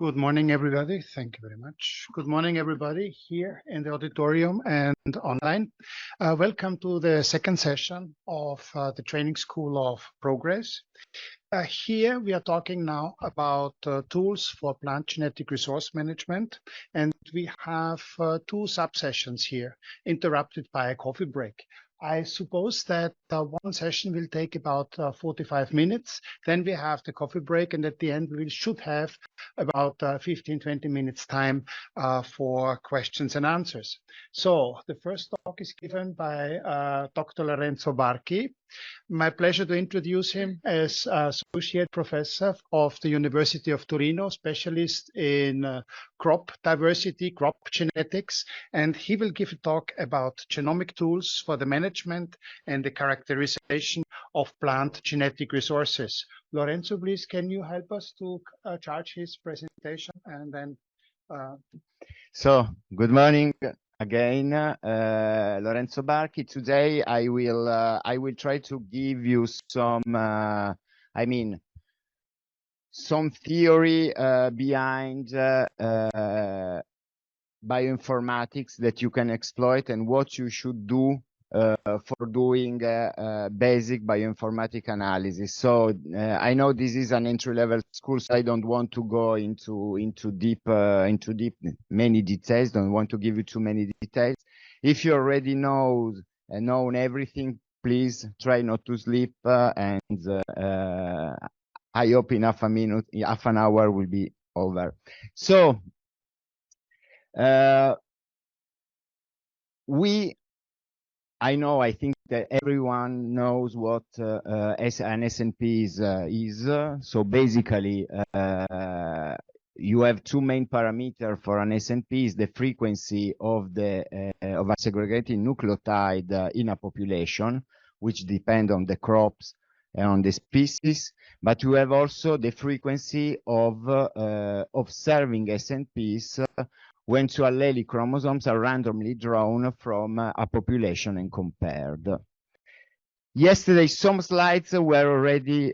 Good morning, everybody. Thank you very much. Good morning, everybody here in the auditorium and online. Welcome to the second session of the Training School of Progress. Here we are talking now about tools for plant genetic resource management, and we have two sub-sessions here, interrupted by a coffee break. I suppose that one session will take about 45 minutes. Then we have the coffee break, and at the end we should have about 15-20 minutes time for questions and answers. So the first talk is given by Dr. Lorenzo Barchi. My pleasure to introduce him as Associate Professor of the University of Torino, specialist in crop diversity, crop genetics, and he will give a talk about genomic tools for the management and the characterization of plant genetic resources. Lorenzo, please, can you help us to charge his presentation and then... So, good morning again, Lorenzo Barchi. Today I will try to give you some, some theory behind bioinformatics that you can exploit and what you should do for doing basic bioinformatic analysis. So I know this is an entry-level school, so I don't want to go into deep many details. Don't want to give you too many details. If you already known everything, please try not to sleep. I hope in half an hour will be over. So I think that everyone knows what an SNP is. So basically, you have two main parameters for an SNP: is the frequency of a segregated nucleotide in a population, which depend on the crops and on the species. But you have also the frequency of observing SNPs when two allelic chromosomes are randomly drawn from a population and compared. Yesterday, some slides were already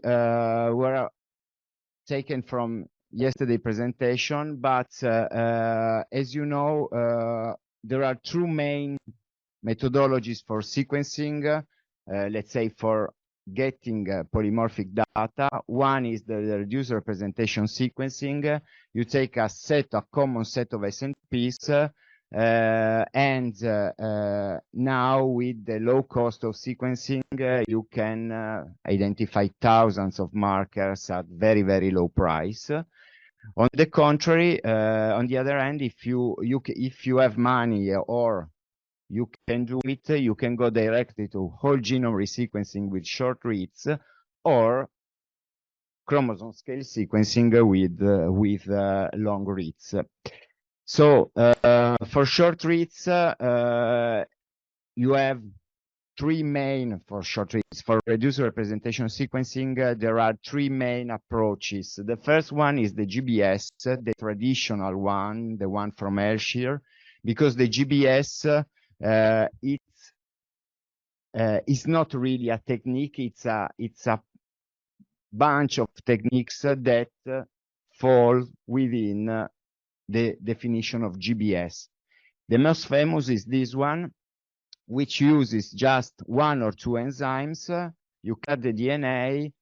taken from yesterday's presentation, but as you know, there are two main methodologies for sequencing, let's say for getting polymorphic data. One is the reduced representation sequencing. You take a common set of SNPs, and now with the low cost of sequencing, you can identify thousands of markers at very, very low price. On the contrary, on the other hand, if you have money or you can do it, you can go directly to whole genome resequencing with short reads or chromosome scale sequencing with long reads. So for short reads, you have three main for short reads. For reduced representation sequencing, there are three main approaches. The first one is the GBS, the traditional one, the one from Hershey, because the GBS it's not really a technique, it's a bunch of techniques that fall within the definition of GBS. The most famous is this one, which uses just one or two enzymes. You cut the DNA,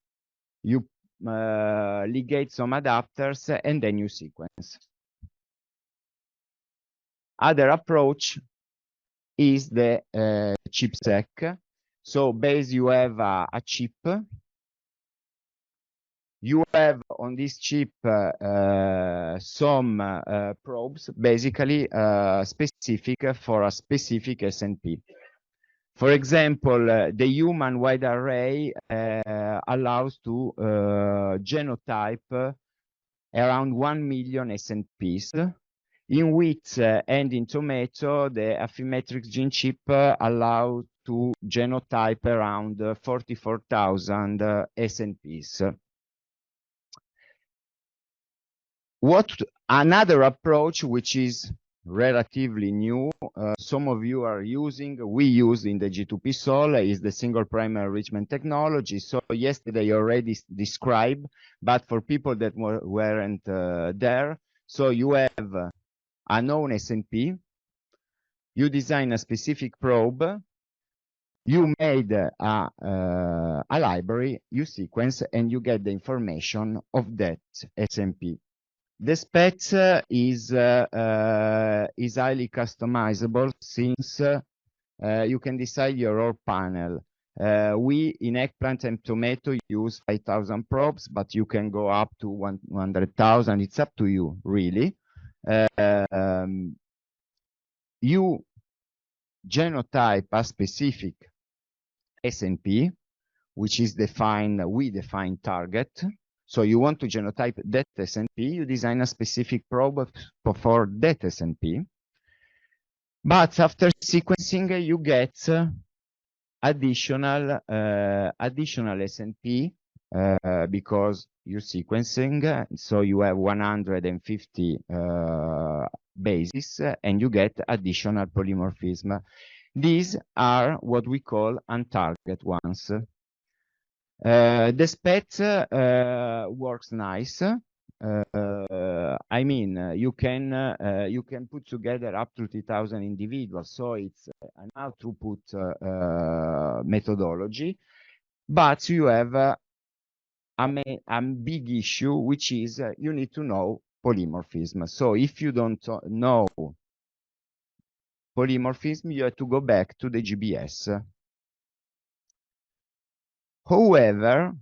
you ligate some adapters, and then you sequence. Other approach is the chip-seq. So base, you have a chip. You have on this chip some probes, basically specific for a specific SNP. For example, the human wide array allows to genotype around 1 million SNPs. In wheat and in tomato, the Affymetrix gene chip allows to genotype around 44,000 SNPs. Another approach, which is relatively new, some of you are using, we use in the G2P Sol, is the single primary enrichment technology. So yesterday already described, but for people that weren't there, So you have a known SNP, you design a specific probe, you made a library, you sequence, and you get the information of that SNP. The specs is highly customizable since you can decide your own panel. We, in eggplant and tomato, use 5,000 probes, but you can go up to 100,000. It's up to you, really. You genotype a specific SNP, which is defined, we define target. So you want to genotype that SNP, you design a specific probe for that SNP. But after sequencing, you get additional SNP because you're sequencing, so you have 150 bases, and you get additional polymorphism. These are what we call untarget ones. The SPET works nice. I mean, you can put together up to 3,000 individuals, so it's an out-throughput methodology. But you have a big issue, which is you need to know polymorphism. So if you don't know polymorphism, you have to go back to the GBS. However,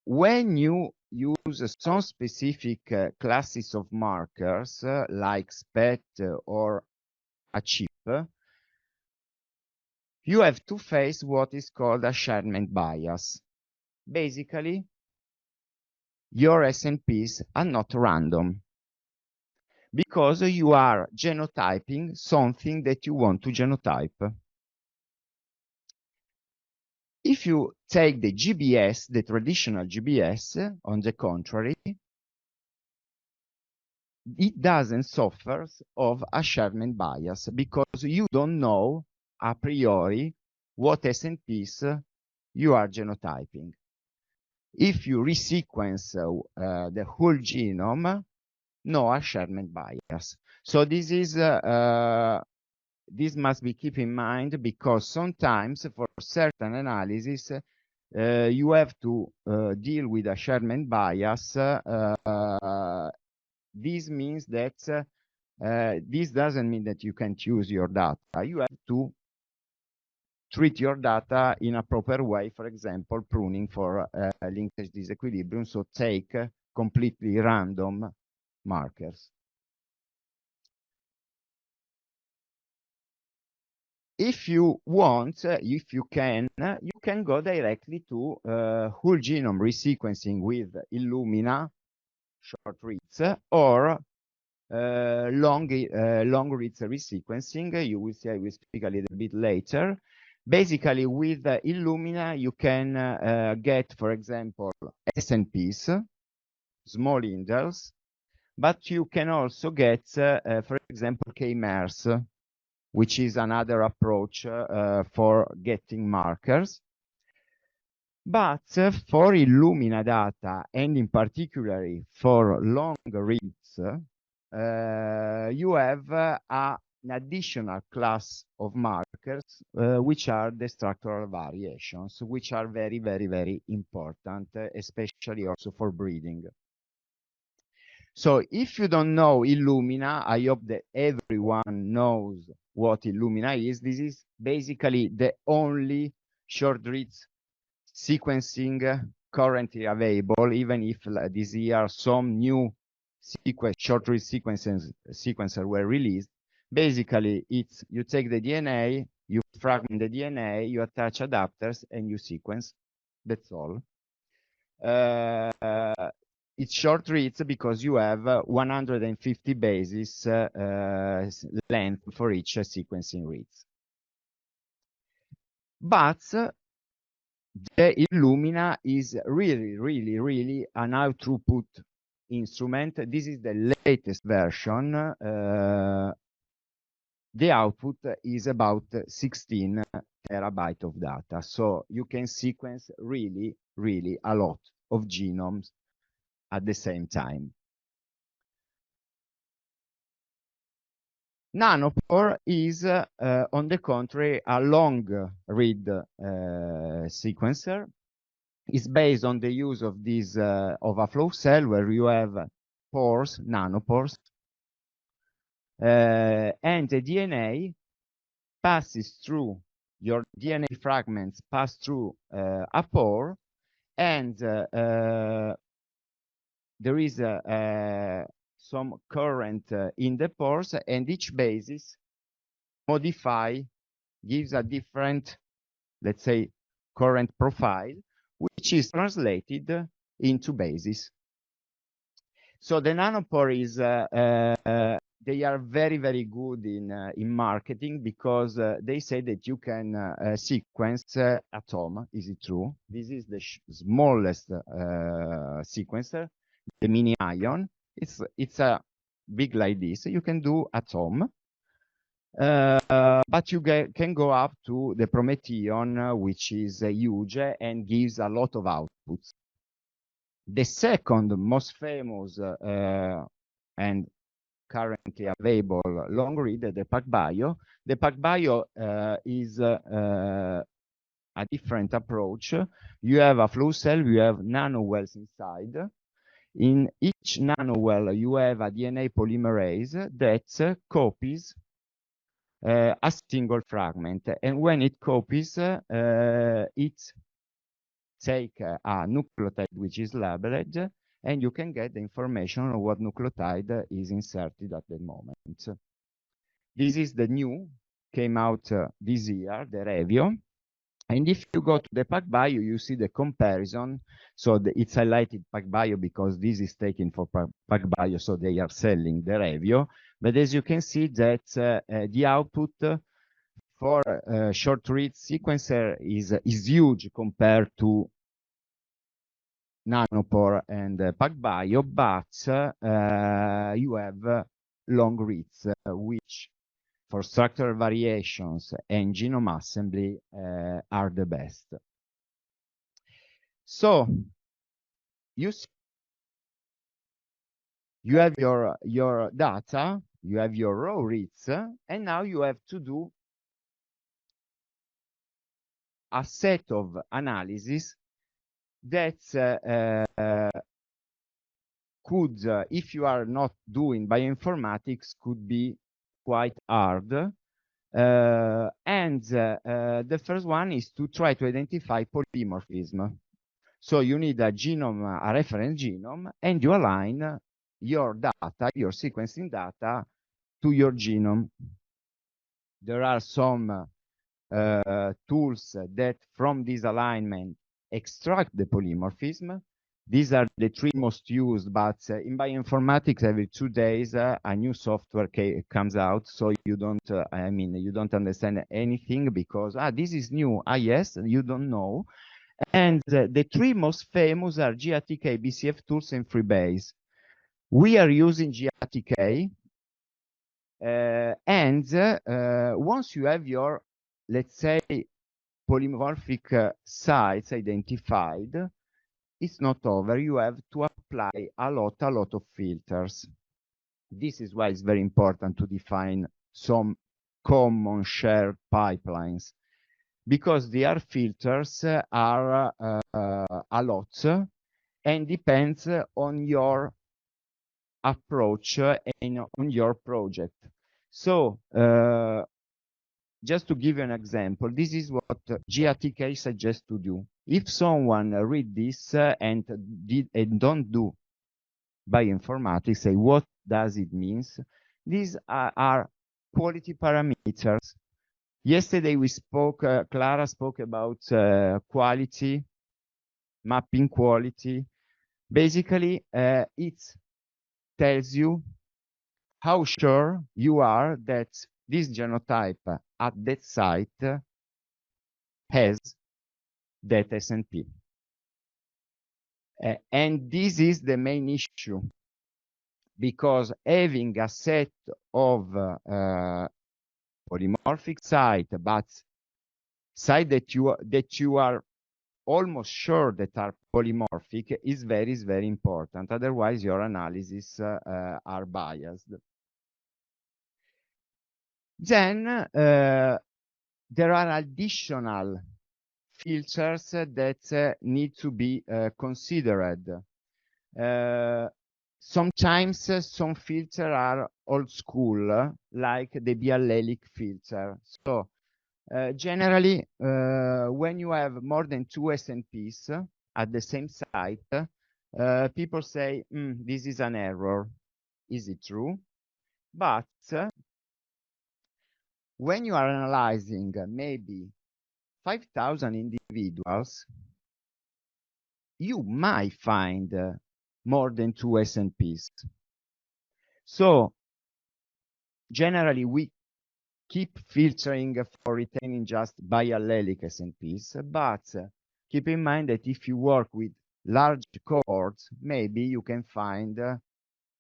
when you use some specific classes of markers like SPET or a chip, you have to face what is called a Sherman bias. Basically, your SNPs are not random because you are genotyping something that you want to genotype. If you take the GBS, the traditional GBS, on the contrary, it doesn't suffer of a Sherman bias because you don't know a priori what SNPs you are genotyping. If you resequence the whole genome, no a Sherman bias. So this is this must be kept in mind because sometimes for certain analysis you have to deal with a Sherman bias. This means that this doesn't mean that you can't use your data. You have to treat your data in a proper way, for example, pruning for linkage disequilibrium, so take completely random markers. If you want, if you can go directly to whole genome resequencing with Illumina short reads or long reads resequencing. You will see, I will speak a little bit later. Basically, with Illumina, you can get, for example, SNPs, small indels, but you can also get, for example, K-MERS, which is another approach for getting markers. But for Illumina data, and in particular for long reads, you have an additional class of markers, which are the structural variations, which are very, very, very important, especially also for breeding. So if you don't know Illumina, I hope that everyone knows what Illumina is. This is basically the only short reads sequencing currently available, even if this year some new short read sequencer were released. Basically, it's you take the DNA, you fragment the DNA, you attach adapters, and you sequence. That's all. It's short reads because you have 150 bases length for each sequencing reads. But the Illumina is really, really, really an out-throughput instrument. This is the latest version. The output is about 16 terabytes of data. So you can sequence really, really a lot of genomes at the same time. Nanopore is, on the contrary, a long-read sequencer. It's based on the use of this of a flow cell where you have pores, nanopores, and the DNA passes through, your DNA fragments pass through a pore, and there is some current in the pores, and each basis gives a different, let's say, current profile, which is translated into basis. So the nanopore is, they are very, very good in marketing, because they say that you can sequence atom. Is it true? This is the smallest sequencer, the mini ion. It's a big like this. You can do atom, but you can go up to the prometheon, which is huge and gives a lot of outputs. The second most famous and currently available long read, the PacBio. The PacBio is a different approach. You have a flow cell, you have nanowells inside. In each nanowell, you have a DNA polymerase that copies a single fragment. And when it copies, it takes a nucleotide which is labeled, and you can get the information on what nucleotide is inserted at the moment. This is the new, came out this year, the Revio. And if you go to the PacBio, you see the comparison. So it's highlighted PacBio because this is taken for PacBio, so they are selling the Revio. But as you can see that the output for short read sequencer is huge compared to Nanopore and PacBio, but you have long reads, which for structural variations and genome assembly are the best. So you have your data, you have your raw reads, and now you have to do a set of analysis that could, if you are not doing bioinformatics, could be quite hard. And the first one is to try to identify polymorphism. So you need a genome, a reference genome, and you align your data, your sequencing data, to your genome. There are some tools that from this alignment extract the polymorphism. These are the three most used, but in bioinformatics, every 2 days, a new software comes out. So you don't, you don't understand anything because, this is new. Yes, you don't know. And the three most famous are GATK, BCF tools, and Freebase. We are using GATK. And once you have your, let's say, polymorphic sites identified, it's not over. You have to apply a lot of filters. This is why it's very important to define some common shared pipelines, because the R filters are a lot and depends on your approach and on your project. So just to give you an example, this is what GATK suggests to do. If someone read this and don't do bioinformatics, say what does it mean? These are quality parameters. Yesterday we spoke, Clara spoke about quality, mapping quality. Basically, it tells you how sure you are that this genotype at that site has that SNP. And this is the main issue, because having a set of polymorphic site, but site that you are almost sure that are polymorphic is very important. Otherwise, your analysis are biased. Then there are additional filters that need to be considered. Sometimes some filters are old school, like the biallelic filter. So generally, when you have more than 2 SNPs at the same site, people say, this is an error. Is it true? But when you are analyzing maybe 5,000 individuals, you might find more than 2 SNPs. So generally, we keep filtering for retaining just biallelic SNPs, but keep in mind that if you work with large cohorts, maybe you can find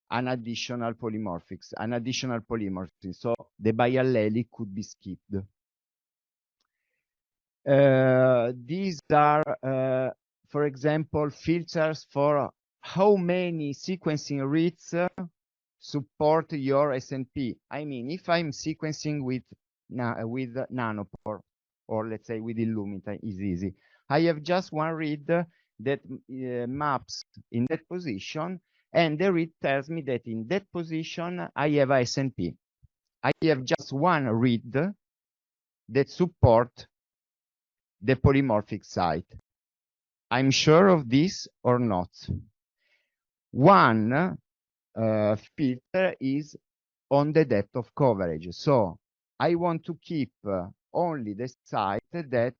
an additional polymorphism. So the biallelic could be skipped. These are, for example, filters for how many sequencing reads support your SNP. I mean, if I'm sequencing with Nanopore, or let's say with Illumina, is easy. I have just one read that maps in that position, and the read tells me that in that position I have a SNP. I have just one read that support the polymorphic site. I'm sure of this or not. One filter is on the depth of coverage. So I want to keep only the sites that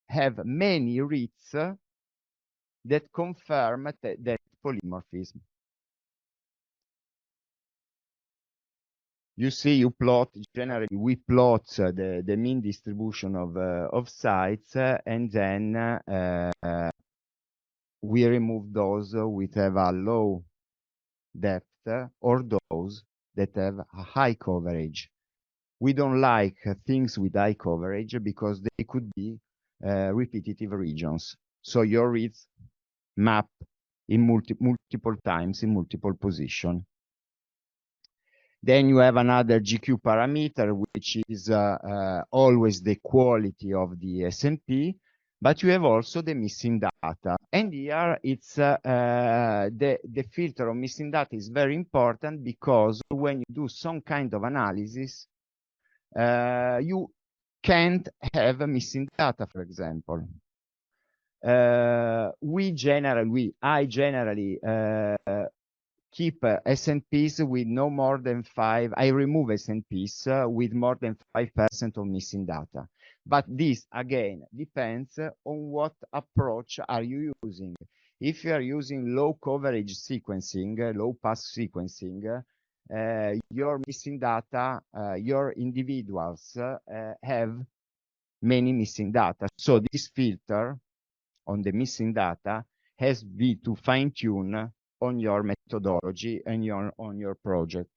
have many reads that confirm that polymorphism. You see, you plot, generally we plot the mean distribution of sites, and then we remove those which have a low depth or those that have a high coverage. We don't like things with high coverage because they could be repetitive regions. So your reads map in multiple times in multiple positions. Then you have another GQ parameter, which is always the quality of the SNP, but you have also the missing data. And here it's the filter of missing data is very important, because when you do some kind of analysis, you can't have missing data, for example. I generally keep SNPs with no more than 5. I remove SNPs with more than 5% of missing data. But this, again, depends on what approach are you using. If you are using low coverage sequencing, low pass sequencing, your missing data, your individuals have many missing data. So this filter on the missing data has to fine-tune on your methodology and on your project.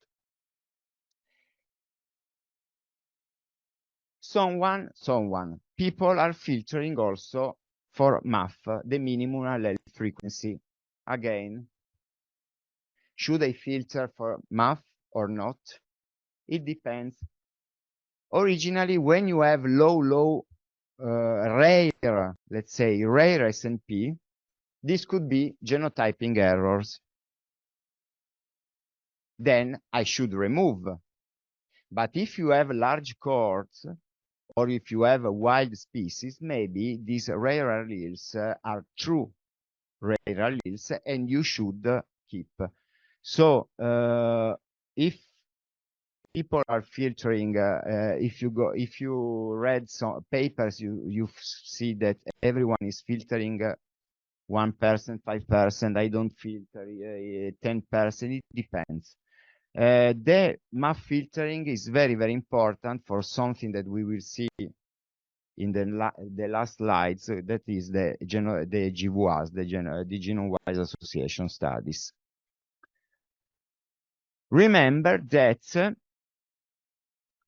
People are filtering also for MAF, the minimum allele frequency. Again, should I filter for MAF or not? It depends. Originally, when you have rare, let's say rare SNP, this could be genotyping errors. Then I should remove. But if you have large cohorts, or if you have a wild species, maybe these rare alleles are true rare alleles, and you should keep. So if people are filtering, if you read some papers, you see that everyone is filtering 1%, 5%. I don't filter 10%. It depends. The MAF filtering is very important for something that we will see in the last slides. That is the GWAS, the genome-wise association studies. Remember that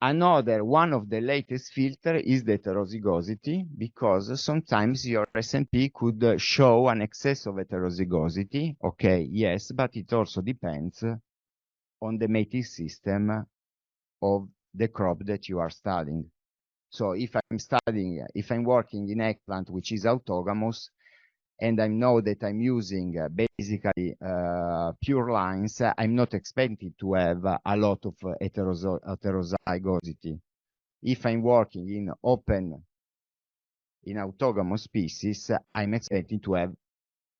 Another one of the latest filter is the heterozygosity, because sometimes your SNP could show an excess of heterozygosity. Okay, yes, but it also depends on the mating system of the crop that you are studying. So if I'm working in eggplant, which is autogamous, and I know that I'm using basically pure lines, I'm not expected to have a lot of heterozygosity. If I'm working in autogamous species, I'm expecting to have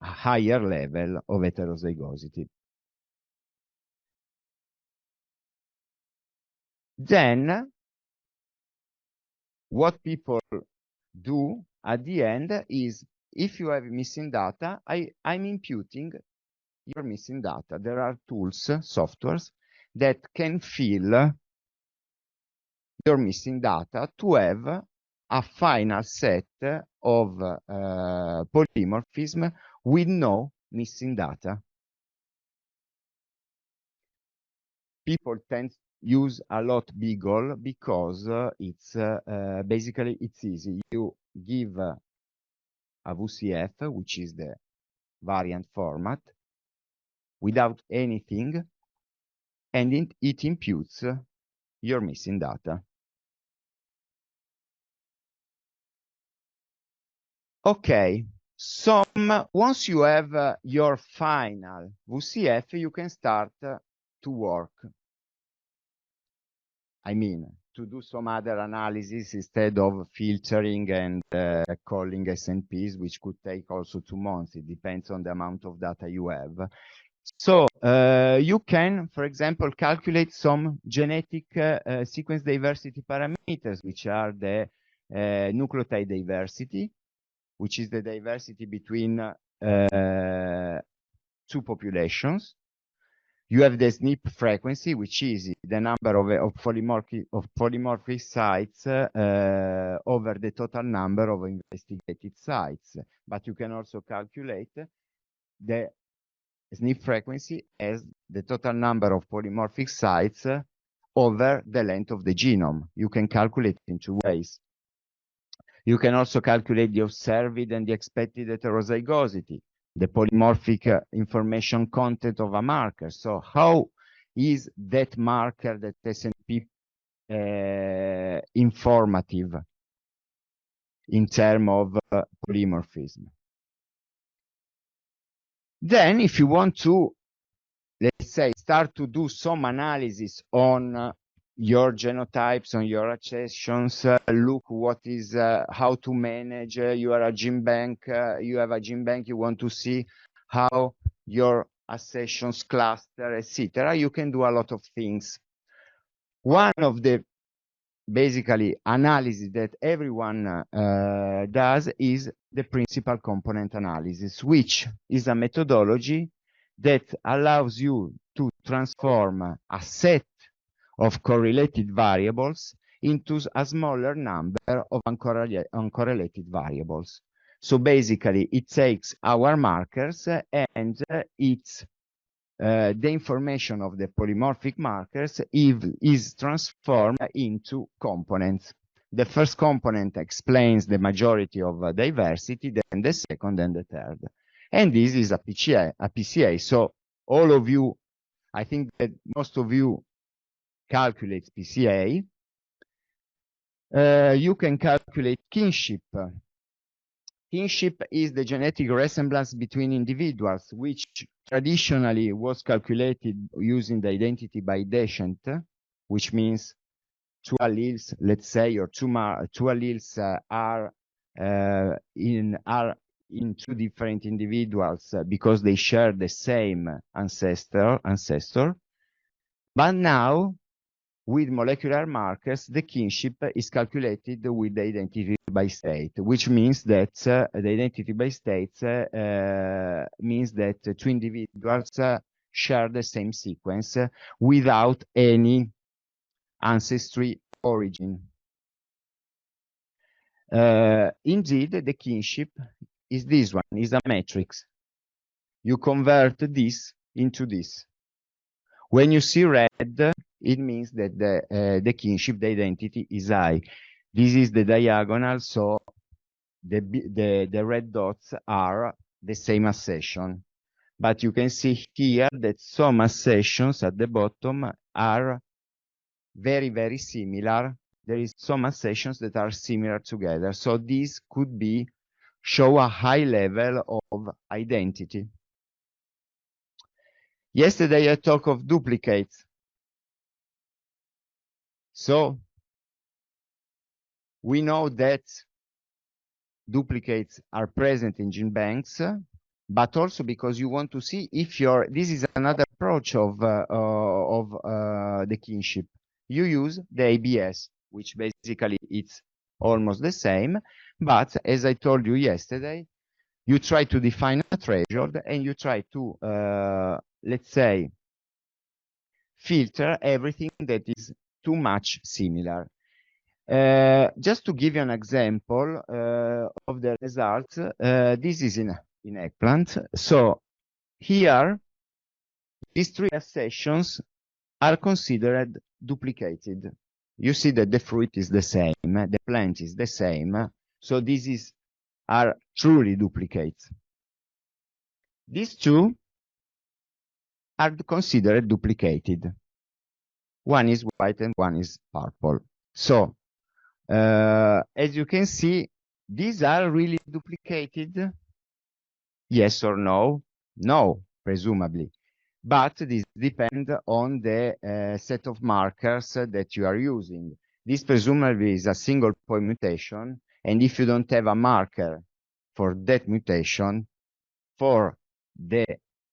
a higher level of heterozygosity. Then, what people do at the end is, if you have missing data, I'm imputing your missing data. There are tools, softwares, that can fill your missing data to have a final set of polymorphism with no missing data. People tend to use a lot Beagle because it's basically it's easy. You give a VCF, which is the variant format, without anything, and it imputes your missing data. Okay, once you have your final VCF, you can start to work. I mean, to do some other analysis instead of filtering and calling SNPs, which could take also 2 months. It depends on the amount of data you have. So you can, for example, calculate some genetic sequence diversity parameters, which are the nucleotide diversity, which is the diversity between 2 populations. You have the SNP frequency, which is the number of polymorphic sites over the total number of investigated sites. But you can also calculate the SNP frequency as the total number of polymorphic sites over the length of the genome. You can calculate it in 2 ways. You can also calculate the observed and the expected heterozygosity, the polymorphic information content of a marker. So how is that marker, that SNP, informative in terms of polymorphism? Then, if you want to, let's say, start to do some analysis on your genotypes, on your accessions, look what is, how to manage your gene bank. You have a gene bank, you want to see how your accessions cluster, etc. You can do a lot of things. One of the basically analysis that everyone does is the principal component analysis, which is a methodology that allows you to transform a set of correlated variables into a smaller number of uncorrelated variables. So basically, it takes our markers and it's the information of the polymorphic markers is transformed into components. The first component explains the majority of diversity, then the second and the third. And this is a PCA. So all of you, I think that most of you calculate PCA. You can calculate kinship. Kinship is the genetic resemblance between individuals, which traditionally was calculated using the identity by descent, which means 2 alleles, let's say, or 2 alleles are in 2 different individuals because they share the same ancestor. But now, with molecular markers, the kinship is calculated with the identity by state, which means that the identity by state means that 2 individuals share the same sequence without any ancestry origin. Indeed, the kinship is this one, is a matrix. You convert this into this. When you see red, it means that the kinship, the identity is high. This is the diagonal, so the red dots are the same accession. But you can see here that some accessions at the bottom are very, very similar. There is some accessions that are similar together. So this could be show a high level of identity. Yesterday I talked of duplicates. So we know that duplicates are present in gene banks, but also because you want to see if this is another approach of the kinship. You use the ABS, which basically it's almost the same, but as I told you yesterday, you try to define a threshold and you try to, let's say, filter everything that is too much similar. Just to give you an example of the results, this is in eggplant. So here, these three accessions are considered duplicated. You see that the fruit is the same, the plant is the same. So these are truly duplicates. These two are considered duplicated. One is white and one is purple. So as you can see, these are really duplicated? Yes or no? No, presumably. But this depends on the set of markers that you are using. This presumably is a single point mutation, and if you don't have a marker for that mutation, for the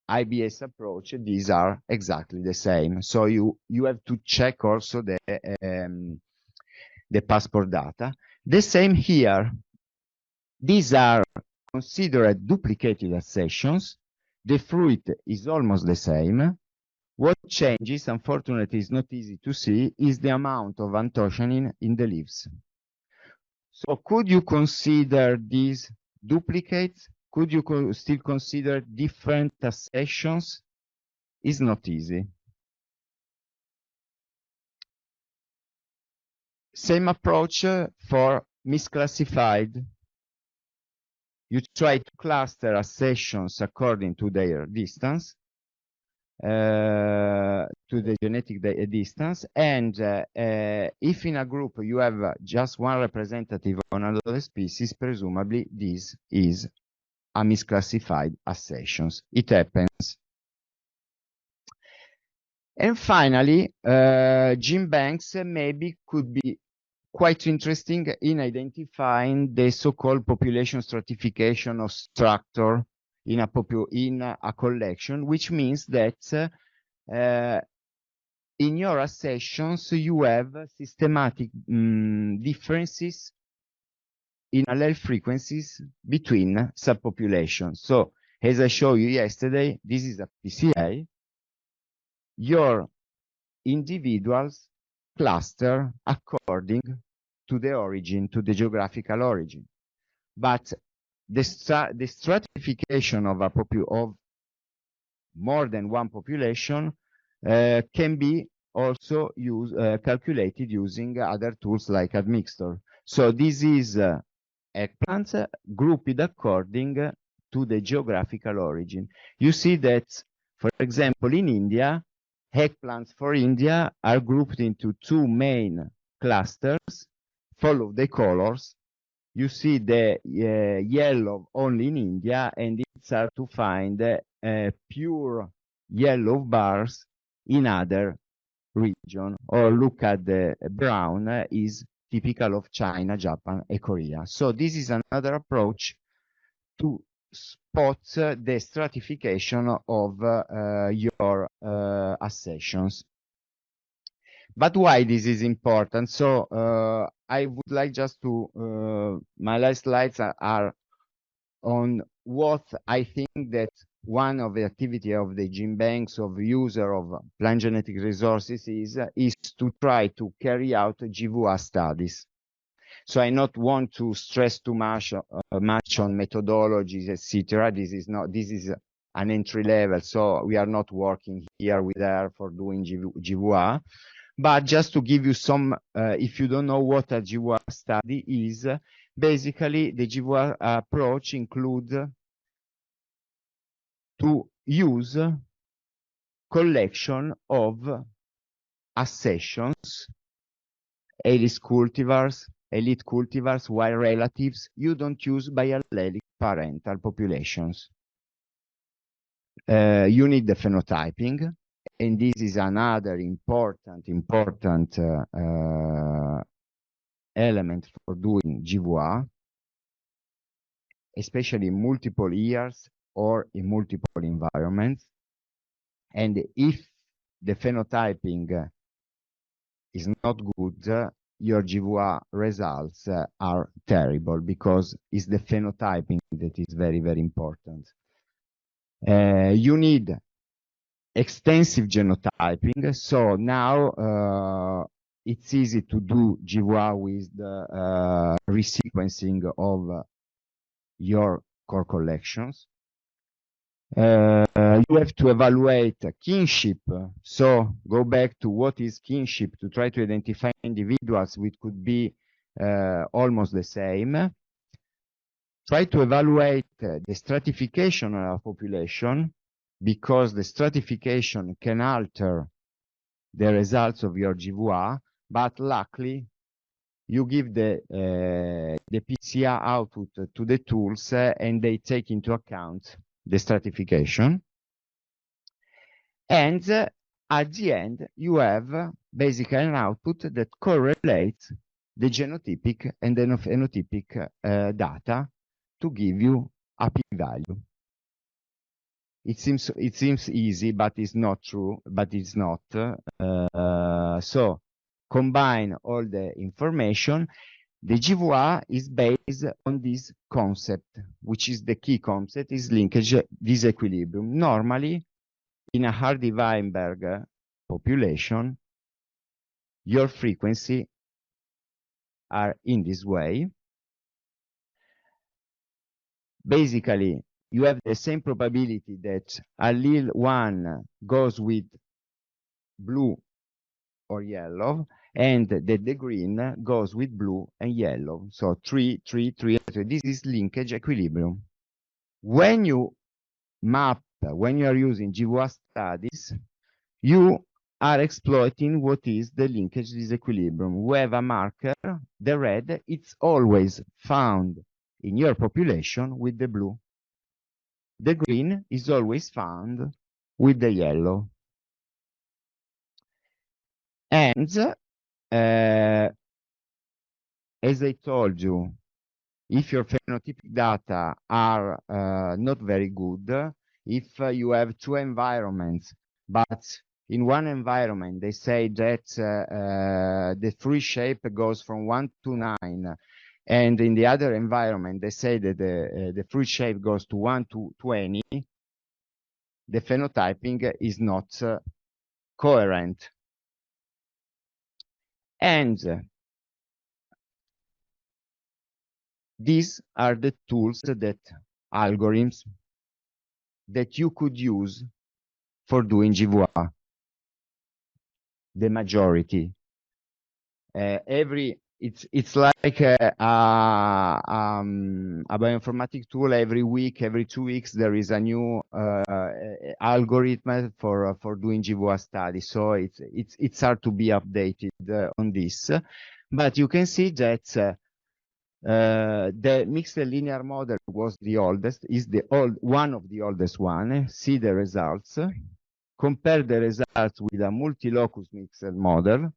IBS approach, these are exactly the same. So you have to check also the passport data. The same here. These are considered duplicated accessions. The fruit is almost the same. What changes, unfortunately, is not easy to see, is the amount of anthocyanin in the leaves. So could you consider these duplicates? Could you still consider different accessions? It's not easy. Same approach for misclassified. You try to cluster accessions according to their distance, to the genetic distance, and if in a group you have just one representative on another species, presumably this is a misclassified accessions. It happens. And finally, gene banks maybe could be quite interesting in identifying the so-called population stratification of structure in a collection, which means that in your accessions you have systematic differences in allele frequencies between subpopulations. So, as I showed you yesterday, this is a PCA. Your individuals cluster according to the origin, to the geographical origin. But the stratification of more than one population can be also calculated using other tools like admixture. So this is eggplants grouped according to the geographical origin. You see that, for example, in India, eggplants for India are grouped into two main clusters. Follow the colors. You see the yellow only in India, and it's hard to find pure yellow bars in other region. Or look at the brown is typical of China, Japan, and Korea. So this is another approach to spot the stratification of your accessions. But why this is important? So I would like just to, my last slides are on what I think that one of the activity of the gene banks of user of plant genetic resources is to try to carry out GVA studies. So I not want to stress too much on methodologies, etc. This is an entry level, so we are not working here with her for doing GVA. But just to give you some, if you don't know what a GVA study is, basically the GVA approach includes to use collection of accessions, elite cultivars, while relatives you don't use biallelic parental populations. You need the phenotyping, and this is another important element for doing GVA, especially in multiple years or in multiple environments. And if the phenotyping is not good, your GVA results are terrible, because it's the phenotyping that is very, very important. You need extensive genotyping. So now it's easy to do GVA with the resequencing of your core collections. You have to evaluate kinship. So go back to what is kinship to try to identify individuals which could be almost the same. Try to evaluate the stratification of a population, because the stratification can alter the results of your GVA, but luckily you give the PCR output to the tools and they take into account the stratification. And at the end, you have basically an output that correlates the genotypic and the phenotypic data to give you a p-value. It seems easy, but it's not true. But it's not. So combine all the information. The GVA is based on this concept, which is the key concept, is linkage disequilibrium. Normally, in a Hardy-Weinberg population, your frequency are in this way. Basically, you have the same probability that allele 1 goes with blue or yellow, and that the green goes with blue and yellow. So 3, 3, 3, 3. This is linkage equilibrium. When you map, when you are using GVA studies, you are exploiting what is the linkage disequilibrium. We have a marker, the red, it's always found in your population with the blue. The green is always found with the yellow. And as I told you, if your phenotypic data are not very good, if you have two environments, but in one environment they say that the free shape goes from 1 to 9, and in the other environment they say that the free shape goes to 1 to 20, the phenotyping is not coherent. And these are the tools, that algorithms that you could use for doing GVA. The majority. It's like a bioinformatic tool. Every week, every 2 weeks, there is a new algorithm for doing GVA studies. So it's hard to be updated on this. But you can see that the mixed linear model was the oldest, is one of the oldest one. See the results. Compare the results with a multi-locus mixed model.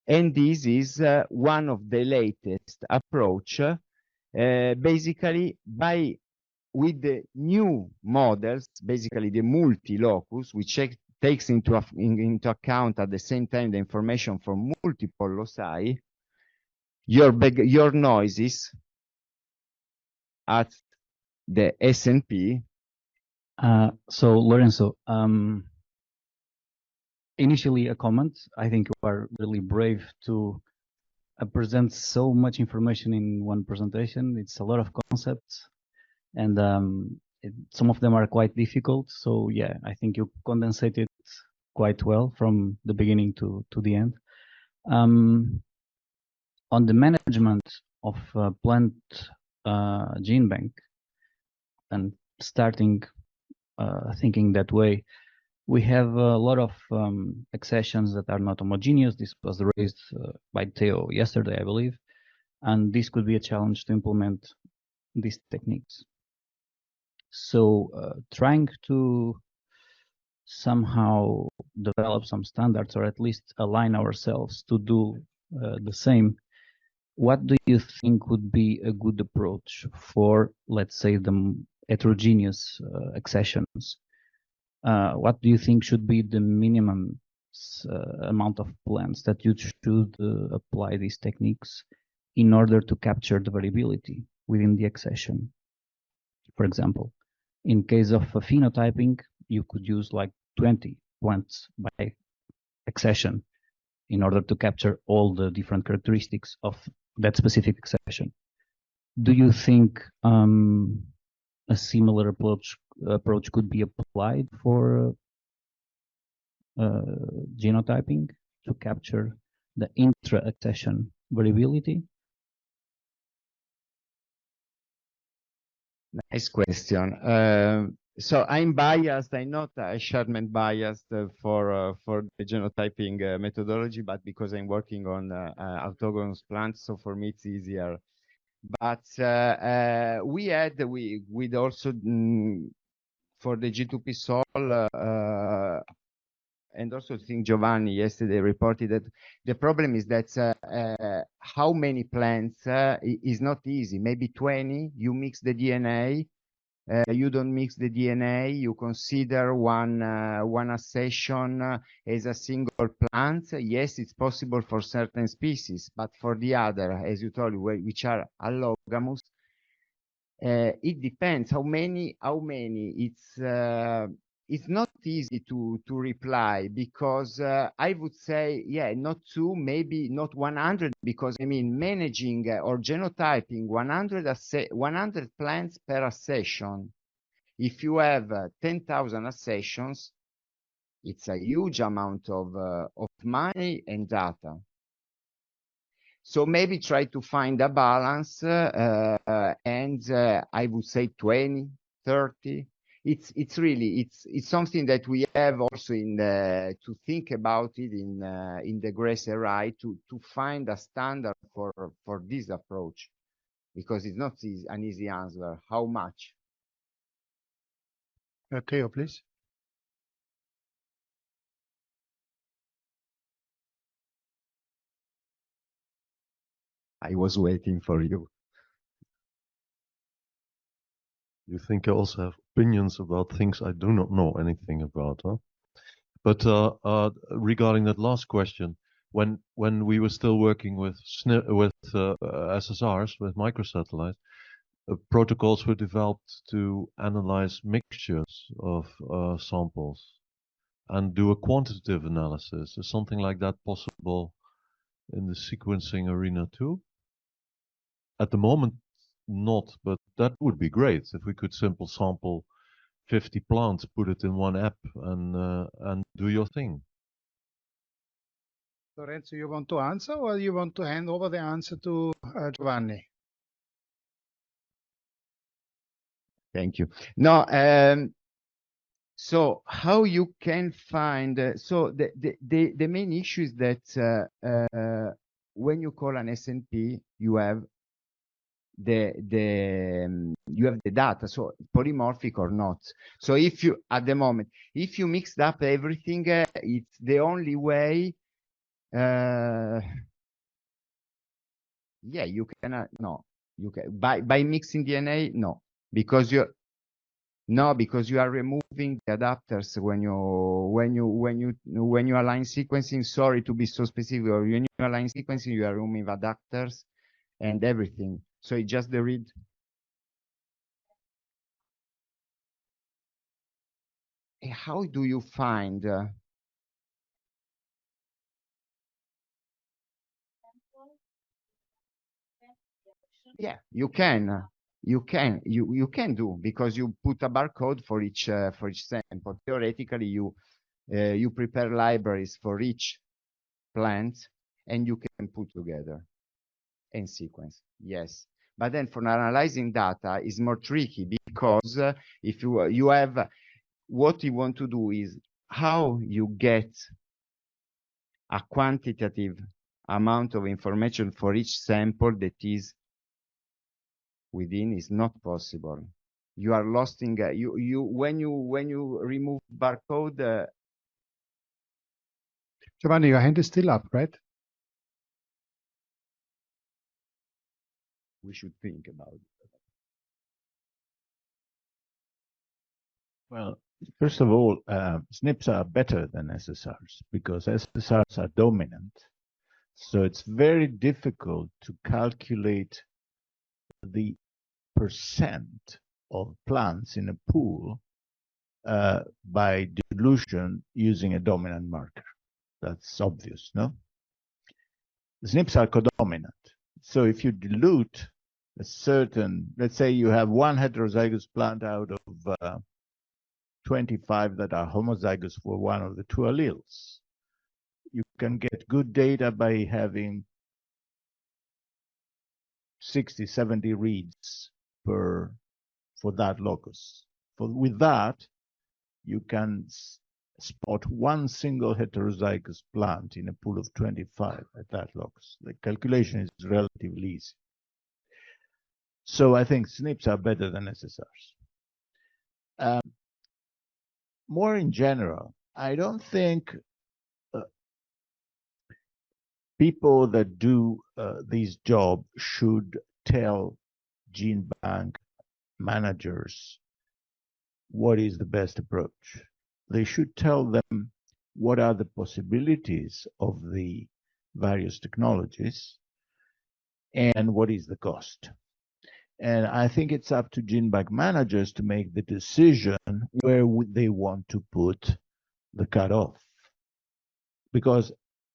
And this is one of the latest approach, basically with the new models, basically the multi-locus, which takes into account at the same time the information from multiple loci, your noises at the SNP. So Lorenzo, initially a comment. I think you are really brave to present so much information in one presentation. It's a lot of concepts, and some of them are quite difficult. So yeah, I think you condensated quite well from the beginning to the end. On the management of plant gene bank and starting thinking that way, we have a lot of accessions that are not homogeneous. This was raised by Theo yesterday, I believe, and this could be a challenge to implement these techniques. So trying to somehow develop some standards, or at least align ourselves to do the same, what do you think would be a good approach for, let's say, the heterogeneous accessions? What do you think should be the minimum amount of plants that you should apply these techniques in order to capture the variability within the accession? For example, in case of phenotyping, you could use like 20 plants by accession in order to capture all the different characteristics of that specific accession. Do you think a similar approach could be applied for genotyping to capture the intra-accession variability? Nice question. So I'm biased. I'm not Sherman biased for the genotyping methodology, but because I'm working on autogonous plants, so for me it's easier. But we'd also for the G2P sol, and also I think Giovanni yesterday reported that the problem is that how many plants is not easy. Maybe 20, you mix the DNA, you don't mix the DNA, you consider one accession as a single plant. Yes, it's possible for certain species, but for the other, as you told, which are allogamous, it depends how many. It's not easy to reply, because I would say, yeah, not 2, maybe not 100, because I mean managing or genotyping 100 plants per accession. If you have 10,000 accessions, it's a huge amount of money and data. So maybe try to find a balance, and I would say 20, 30. It's really something that we have also to think about it in the Grace RI to find a standard for this approach, because it's not an easy answer. How much? Theo, please. I was waiting for you. You think I also have opinions about things I do not know anything about, huh? But regarding that last question, when we were still working with SSRs, with microsatellites, protocols were developed to analyze mixtures of samples and do a quantitative analysis. Is something like that possible in the sequencing arena too? At the moment, not, but that would be great if we could simple sample 50 plants, put it in one app, and do your thing. Lorenzo, you want to answer, or you want to hand over the answer to Giovanni? Thank you. No, so how you can find, so the main issue is that when you call an SNP, you have you have the data, so polymorphic or not. So if you, at the moment, if you mixed up everything, it's the only way. Yeah, you cannot. No, you can by mixing DNA. No, because you. No, because you are removing the adapters when you align sequencing. Sorry to be so specific. Or when you align sequencing, you are removing adapters and everything. So it's just the read. How do you find? Yeah, you can. you can do, because you put a barcode for each sample. Theoretically, you prepare libraries for each plant, and you can put together and sequence. Yes, but then for analyzing data is more tricky, because if you have, what you want to do is how you get a quantitative amount of information for each sample that is within is not possible. You are lost in when you remove barcode. Giovanni, your hand is still up, right? We should think about it. Well, first of all, SNPs are better than SSRs because SSRs are dominant. So it's very difficult to calculate the percent of plants in a pool by dilution using a dominant marker. That's obvious, no? The SNPs are codominant. So if you dilute a certain, let's say you have one heterozygous plant out of 25 that are homozygous for one of the two alleles, you can get good data by having 60, 70 reads for that locus. With that, you can spot one single heterozygous plant in a pool of 25 at that locus. The calculation is relatively easy. So I think SNPs are better than SSRs. More in general, I don't think people that do this job should tell gene bank managers what is the best approach. They should tell them what are the possibilities of the various technologies and what is the cost. And I think it's up to gene bank managers to make the decision where would they want to put the cutoff. Because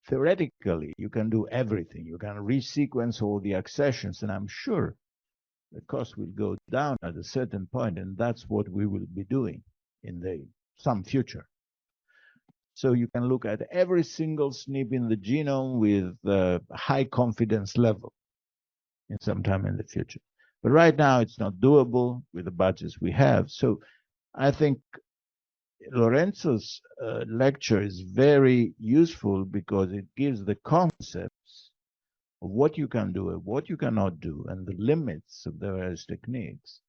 theoretically, you can do everything. You can resequence all the accessions, and I'm sure the cost will go down at a certain point, and that's what we will be doing in some future. So you can look at every single SNP in the genome with a high confidence level in some time in the future. But right now, it's not doable with the budgets we have. So I think Lorenzo's lecture is very useful because it gives the concepts of what you can do and what you cannot do and the limits of the various techniques.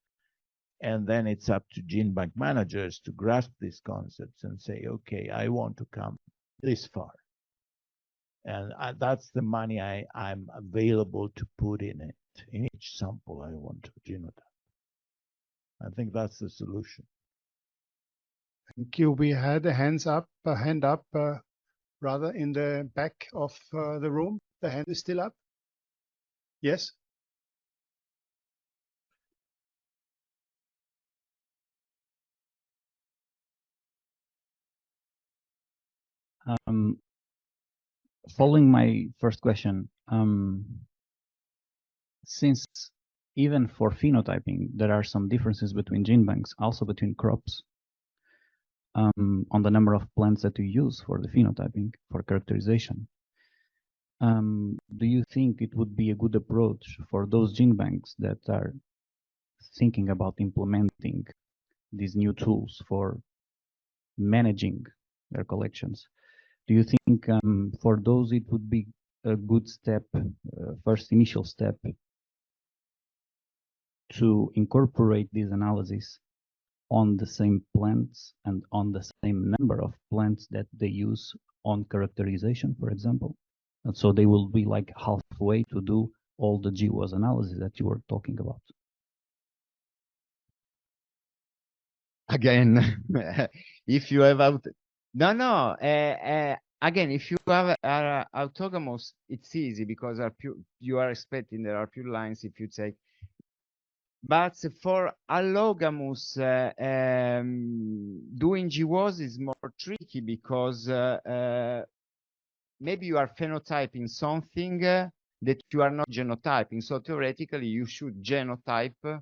And then it's up to gene bank managers to grasp these concepts and say, okay, I want to come this far. And that's the money I'm available to put in it, in each sample I want to genotype. I think that's the solution. Thank you. We had a hand up, rather in the back of the room. The hand is still up. Yes. Following my first question, since even for phenotyping, there are some differences between gene banks, also between crops, on the number of plants that you use for the phenotyping, for characterization. Do you think it would be a good approach for those gene banks that are thinking about implementing these new tools for managing their collections? Do you think for those it would be a good step, first initial step, to incorporate these analyses on the same plants and on the same number of plants that they use on characterization, for example? And so they will be like halfway to do all the GWAS analysis that you were talking about. Again, if you have again, if you have autogamous, it's easy because you are expecting there are pure lines if you take. But for allogamous, doing GWAS is more tricky because maybe you are phenotyping something that you are not genotyping. So theoretically, you should genotype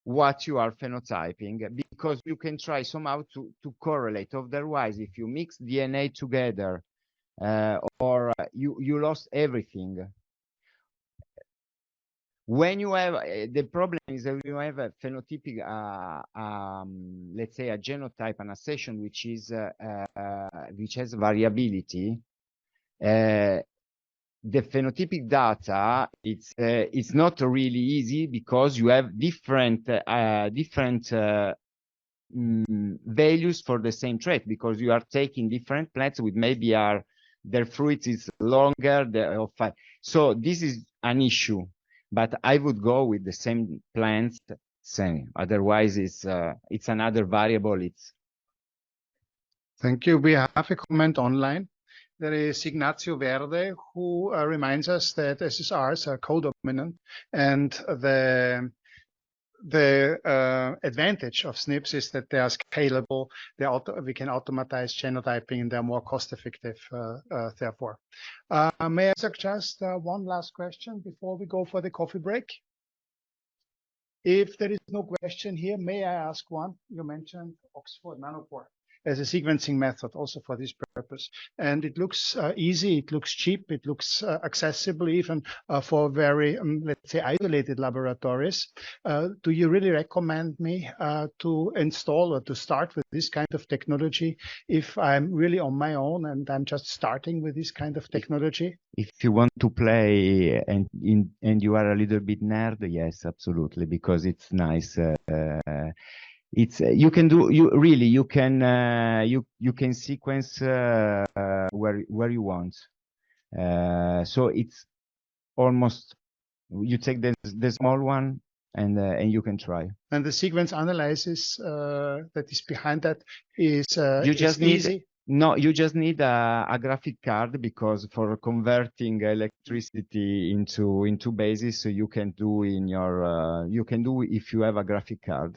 what you are phenotyping, because you can try somehow to correlate. Otherwise, if you mix DNA together, or you lost everything. When you have the problem is that you have a phenotypic, let's say a genotype, an accession which has variability. The phenotypic data, it's not really easy because you have different values for the same trait, because you are taking different plants with maybe their fruit is longer. So this is an issue, but I would go with the same plants, same. Otherwise, it's another variable. Thank you. We have a comment online. There is Ignacio Verde, who reminds us that SSRs are codominant, and the advantage of SNPs is that they are scalable. We can automatize genotyping, and they're more cost-effective. Therefore, may I suggest one last question before we go for the coffee break? If there is no question here, may I ask one? You mentioned Oxford Nanopore as a sequencing method also for this purpose. And it looks easy, it looks cheap, it looks accessible even for very, let's say, isolated laboratories. Do you really recommend me to install or to start with this kind of technology if I'm really on my own and I'm just starting with this kind of technology? If you want to play and you are a little bit nerd, yes, absolutely, because it's nice. It's you can sequence where you want. So it's almost, you take the small one and you can try. And the sequence analysis that is behind that is you just need easy. No, you just need a graphic card, because for converting electricity into basis, so you can do if you have a graphic card.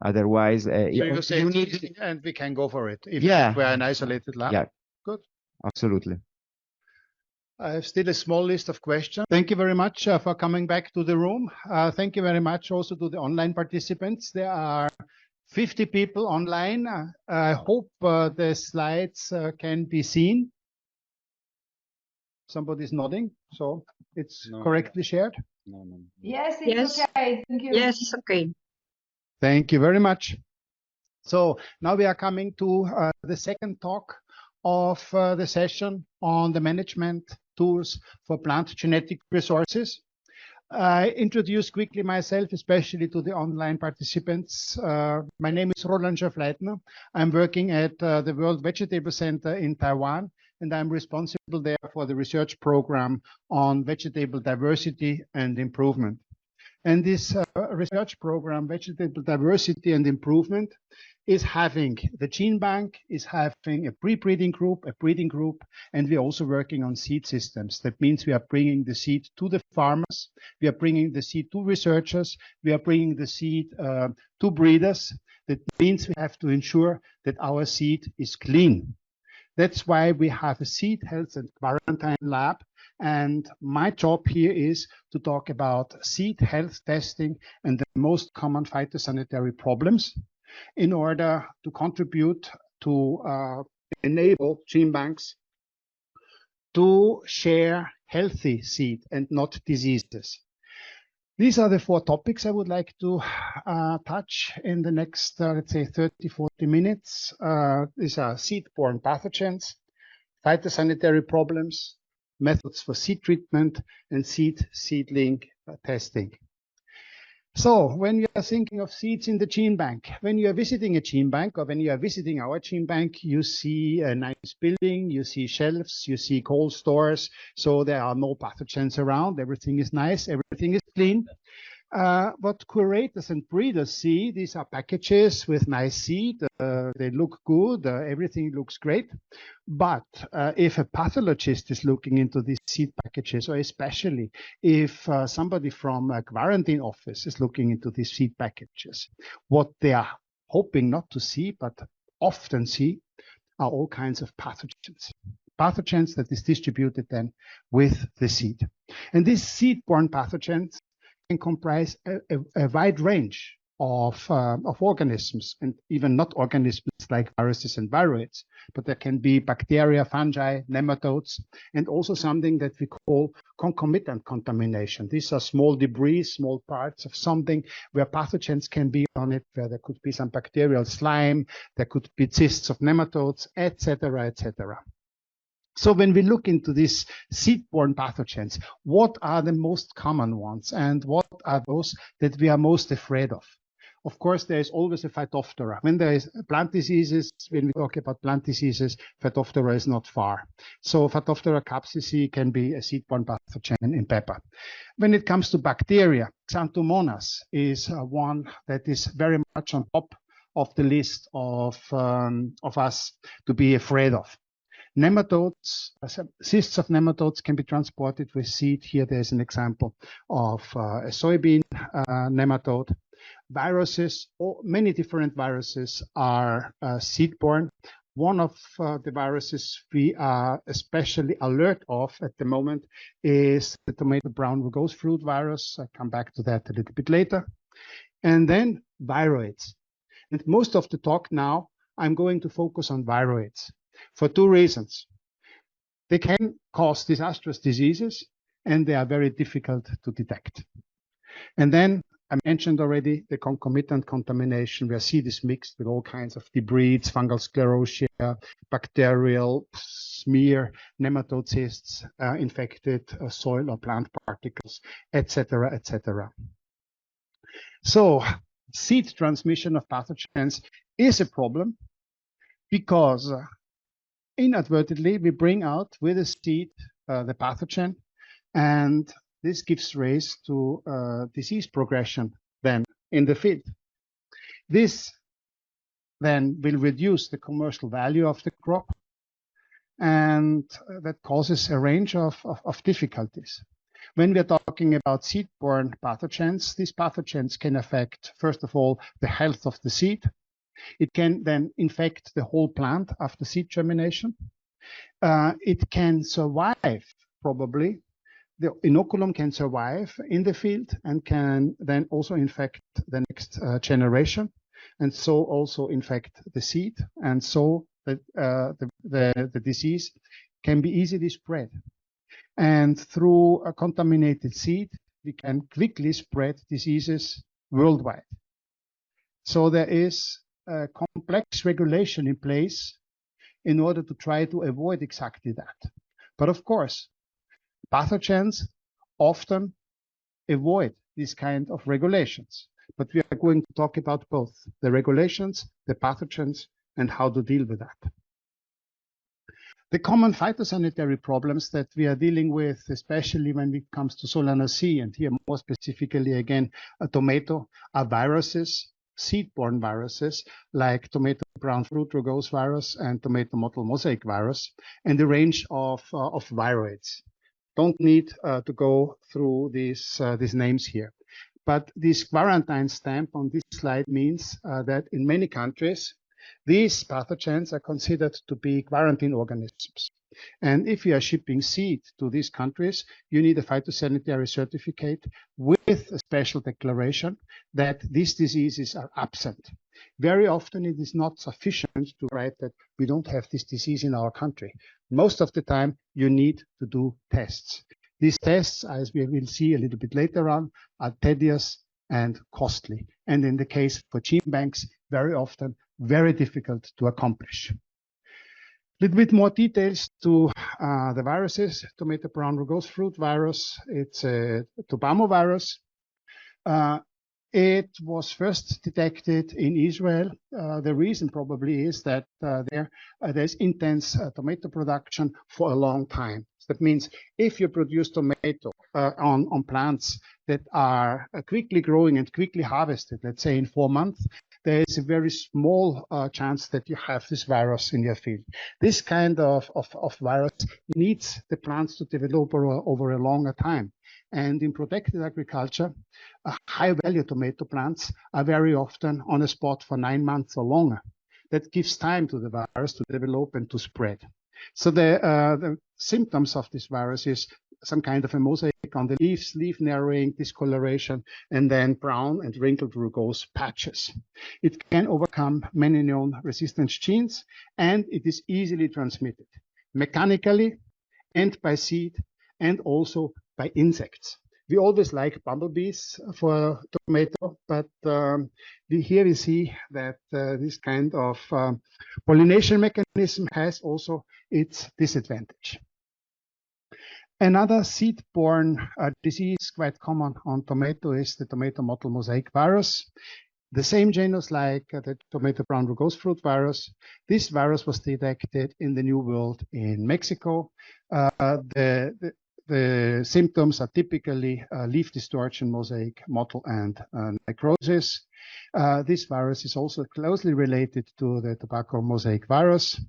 Otherwise, so you need, and we can go for it if we're an isolated lab. Yeah, good, absolutely. I have still a small list of questions. Thank you very much for coming back to the room. Thank you very much also to the online participants. There are 50 people online. I hope the slides can be seen. Somebody's nodding, so it's correctly shared. No. Yes, it's okay. Thank you. Yes, it's okay. Thank you very much. So now we are coming to the second talk of the session on the management tools for plant genetic resources. I introduce quickly myself, especially to the online participants. My name is Roland Schafleitner. I'm working at the World Vegetable Center in Taiwan, and I'm responsible there for the research program on vegetable diversity and improvement. And this research program, Vegetable Diversity and Improvement, is having the gene bank, is having a pre-breeding group, a breeding group, and we're also working on seed systems. That means we are bringing the seed to the farmers, we are bringing the seed to researchers, we are bringing the seed to breeders. That means we have to ensure that our seed is clean. That's why we have a seed health and quarantine lab. And my job here is to talk about seed health testing and the most common phytosanitary problems in order to contribute to enable gene banks to share healthy seed and not diseases. These are the 4 topics I would like to touch in the next, let's say, 30, 40 minutes. These are seed-borne pathogens, phytosanitary problems, methods for seed treatment, and seedling testing. So when you are thinking of seeds in the gene bank, when you are visiting a gene bank or when you are visiting our gene bank, you see a nice building, you see shelves, you see cold stores. So there are no pathogens around. Everything is nice. Everything is clean. What curators and breeders see, these are packages with nice seed. They look good. Everything looks great. But if a pathologist is looking into these seed packages, or especially if somebody from a quarantine office is looking into these seed packages, what they are hoping not to see, but often see, are all kinds of pathogens that is distributed then with the seed. And these seed-borne pathogens can comprise a wide range of organisms, and even not organisms like viruses and viroids, but there can be bacteria, fungi, nematodes, and also something that we call concomitant contamination. These are small debris, small parts of something where pathogens can be on it, where there could be some bacterial slime, there could be cysts of nematodes, etc., etc. So when we look into these seed-borne pathogens, what are the most common ones and what are those that we are most afraid of? Of course, there is always a Phytophthora. When there is plant diseases, when we talk about plant diseases, Phytophthora is not far. So Phytophthora capsicii can be a seed-borne pathogen in pepper. When it comes to bacteria, Xanthomonas is one that is very much on top of the list of us to be afraid of. Nematodes, cysts of nematodes can be transported with seed. Here there's an example of a soybean nematode. Viruses, many different viruses are seed-borne. One of the viruses we are especially alert of at the moment is the tomato brown rugose fruit virus. I'll come back to that a little bit later. And then viroids. And most of the talk now, I'm going to focus on viroids for two reasons. They can cause disastrous diseases, and they are very difficult to detect. And then I mentioned already the concomitant contamination, where seed is mixed with all kinds of debris, fungal sclerotia, bacterial smear, nematode cysts, infected soil or plant particles, etc., etc. So seed transmission of pathogens is a problem because inadvertently we bring out with the seed the pathogen, and this gives rise to disease progression then in the field. This then will reduce the commercial value of the crop, and that causes a range of difficulties. When we are talking about seed-borne pathogens, these pathogens can affect, first of all, the health of the seed. It can then infect the whole plant after seed germination. It can survive, probably. The inoculum can survive in the field and can then also infect the next generation, and so also infect the seed, and so the disease can be easily spread. And through a contaminated seed, we can quickly spread diseases worldwide. So there is a complex regulation in place in order to try to avoid exactly that. But of course, pathogens often avoid these kind of regulations. But we are going to talk about both the regulations, the pathogens, and how to deal with that. The common phytosanitary problems that we are dealing with, especially when it comes to Solanaceae, and here more specifically again, a tomato, are viruses, seed-borne viruses like tomato brown fruit rugose virus and tomato mottle mosaic virus, and a range of viroids. Don't need to go through these names here. But this quarantine stamp on this slide means that in many countries, these pathogens are considered to be quarantine organisms. And if you are shipping seed to these countries, you need a phytosanitary certificate with a special declaration that these diseases are absent. Very often it is not sufficient to write that we don't have this disease in our country. Most of the time you need to do tests. These tests, as we will see a little bit later on, are tedious and costly. And in the case for gene banks, very often very difficult to accomplish. A little bit more details to the viruses. Tomato brown rugose fruit virus, it's a tobamovirus. It was first detected in Israel. The reason probably is that there's intense tomato production for a long time. So that means if you produce tomato on plants that are quickly growing and quickly harvested, let's say in 4 months, there is a very small chance that you have this virus in your field. This kind of virus needs the plants to develop over a longer time. And in protected agriculture, high-value tomato plants are very often on a spot for 9 months or longer. That gives time to the virus to develop and to spread. So the symptoms of this virus is some kind of a mosaic on the leaves, leaf narrowing, discoloration, and then brown and wrinkled rugose patches. It can overcome many known resistance genes, and it is easily transmitted mechanically and by seed and also by insects. We always like bumblebees for tomato, but here we see that this kind of pollination mechanism has also its disadvantage. Another seed-borne disease quite common on tomato is the tomato mottle mosaic virus. The same genus like the tomato brown rugose fruit virus. This virus was detected in the New World in Mexico. The symptoms are typically leaf distortion, mosaic, mottle, and necrosis. This virus is also closely related to the tobacco mosaic virus,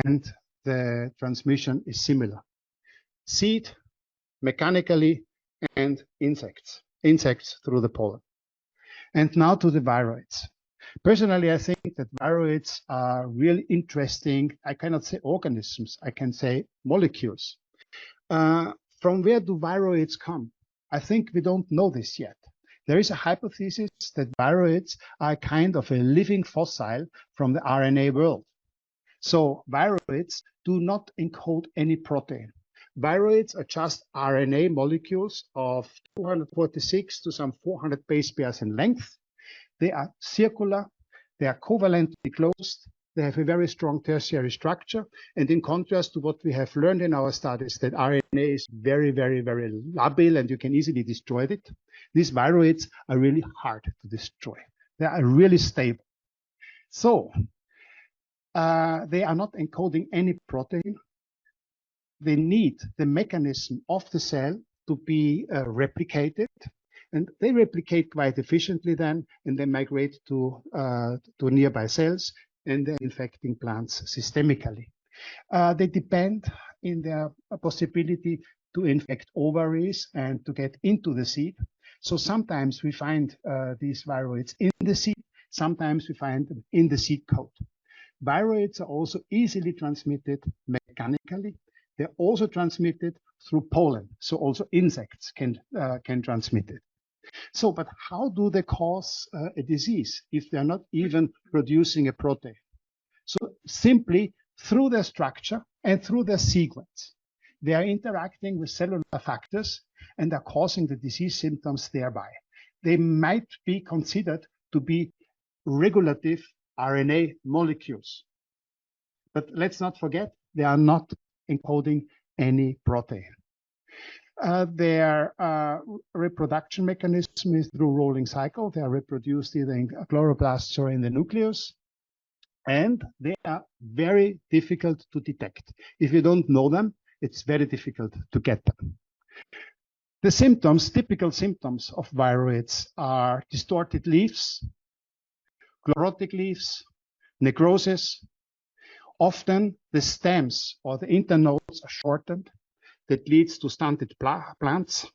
and the transmission is similar. Seed, mechanically, and insects through the pollen. And now to the viroids. Personally, I think that viroids are really interesting. I cannot say organisms, I can say molecules. From where do viroids come? I think we don't know this yet. There is a hypothesis that viroids are kind of a living fossil from the RNA world. So viroids do not encode any protein. Viroids are just RNA molecules of 246 to some 400 base pairs in length. They are circular, they are covalently closed, they have a very strong tertiary structure, and in contrast to what we have learned in our studies, that RNA is very, very, very labile and you can easily destroy it. These viroids are really hard to destroy. They are really stable. So they are not encoding any protein. They need the mechanism of the cell to be replicated, and they replicate quite efficiently then, and they migrate to nearby cells, and they're infecting plants systemically. They depend in their possibility to infect ovaries and to get into the seed. So sometimes we find these viroids in the seed, sometimes we find them in the seed coat. Viroids are also easily transmitted mechanically. They're also transmitted through pollen, so also insects can transmit it. So, but how do they cause a disease if they're not even producing a protein? So simply through their structure and through their sequence. They are interacting with cellular factors and are causing the disease symptoms thereby. They might be considered to be regulative RNA molecules. But let's not forget, they are not encoding any protein. Their reproduction mechanism is through rolling cycle. They are reproduced either in chloroplasts or in the nucleus. And they are very difficult to detect. If you don't know them, it's very difficult to get them. The symptoms, typical symptoms of viroids are distorted leaves, chlorotic leaves, necrosis. Often the stems or the internodes are shortened. That leads to stunted plants.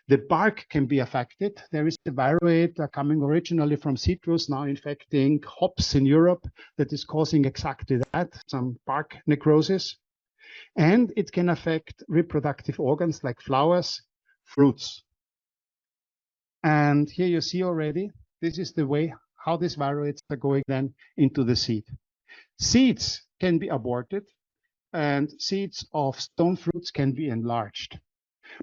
The bark can be affected. There is a viroid coming originally from citrus, now infecting hops in Europe, that is causing exactly that, some bark necrosis. And it can affect reproductive organs like flowers, fruits. And here you see already, this is the way how these viroids are going then into the seed. Seeds can be aborted, and seeds of stone fruits can be enlarged.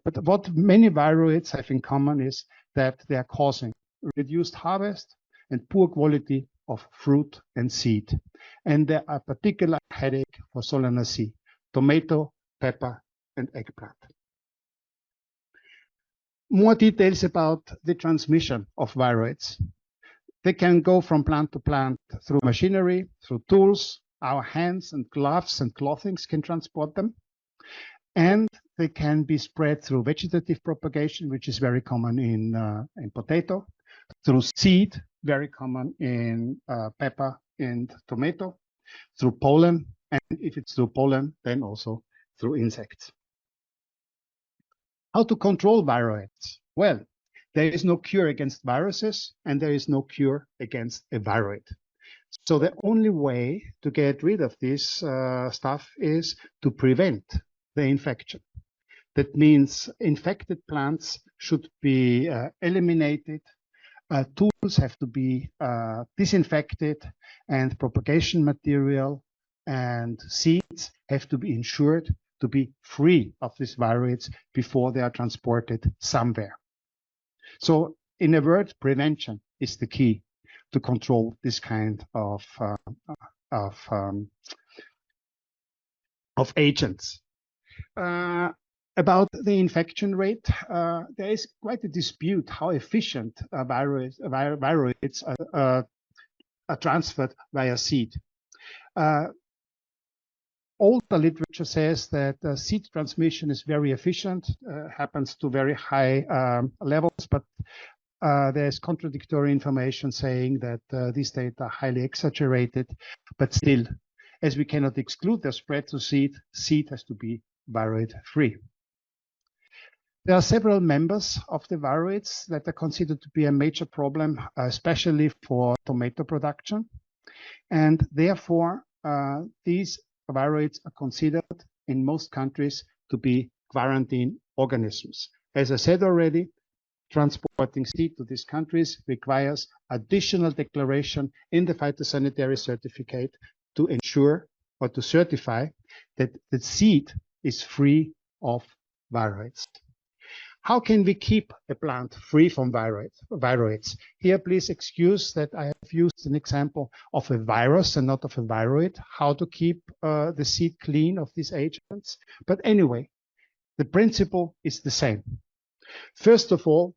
But what many viroids have in common is that they are causing reduced harvest and poor quality of fruit and seed. And there are particular headache for Solanaceae, tomato, pepper, and eggplant. More details about the transmission of viroids. They can go from plant to plant through machinery, through tools. Our hands and gloves and clothings can transport them. And they can be spread through vegetative propagation, which is very common in potato, through seed, very common in pepper and tomato, through pollen, and if it's through pollen, then also through insects. How to control viroids? Well, there is no cure against viruses, and there is no cure against a viroid. So the only way to get rid of this stuff is to prevent the infection. That means infected plants should be eliminated. Tools have to be disinfected, and propagation material and seeds have to be ensured to be free of these viroids before they are transported somewhere. So in a word, prevention is the key to control this kind of agents. About the infection rate, there is quite a dispute how efficient viroids are transferred via seed. Older literature says that seed transmission is very efficient, happens to very high levels, but there's contradictory information saying that these data are highly exaggerated, but still, as we cannot exclude their spread to seed, seed has to be viroid free. There are several members of the viroids that are considered to be a major problem, especially for tomato production. And therefore, these viroids are considered in most countries to be quarantine organisms. As I said already, transporting seed to these countries requires additional declaration in the phytosanitary certificate to ensure or to certify that the seed is free of viroids. How can we keep a plant free from viroids? Here, please excuse that I have used an example of a virus and not of a viroid, how to keep the seed clean of these agents. But anyway, the principle is the same. First of all,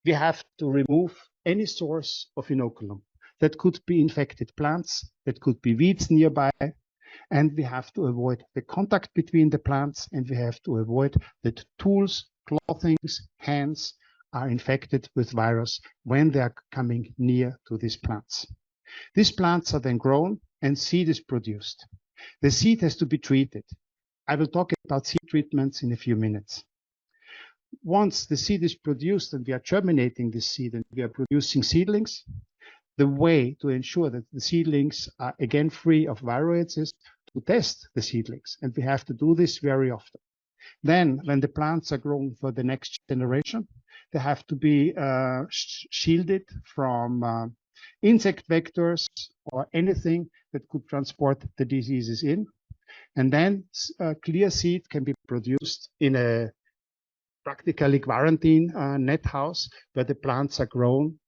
we have to remove any source of inoculum. That could be infected plants, that could be weeds nearby, and we have to avoid the contact between the plants, and we have to avoid that tools, clothings, hands are infected with virus when they are coming near to these plants. These plants are then grown and seed is produced. The seed has to be treated. I will talk about seed treatments in a few minutes. Once the seed is produced and we are germinating this seed and we are producing seedlings, the way to ensure that the seedlings are again free of viroids is to test the seedlings, and we have to do this very often. Then, when the plants are grown for the next generation, they have to be shielded from insect vectors or anything that could transport the diseases in. And then clear seed can be produced in a practically quarantine net house where the plants are grown,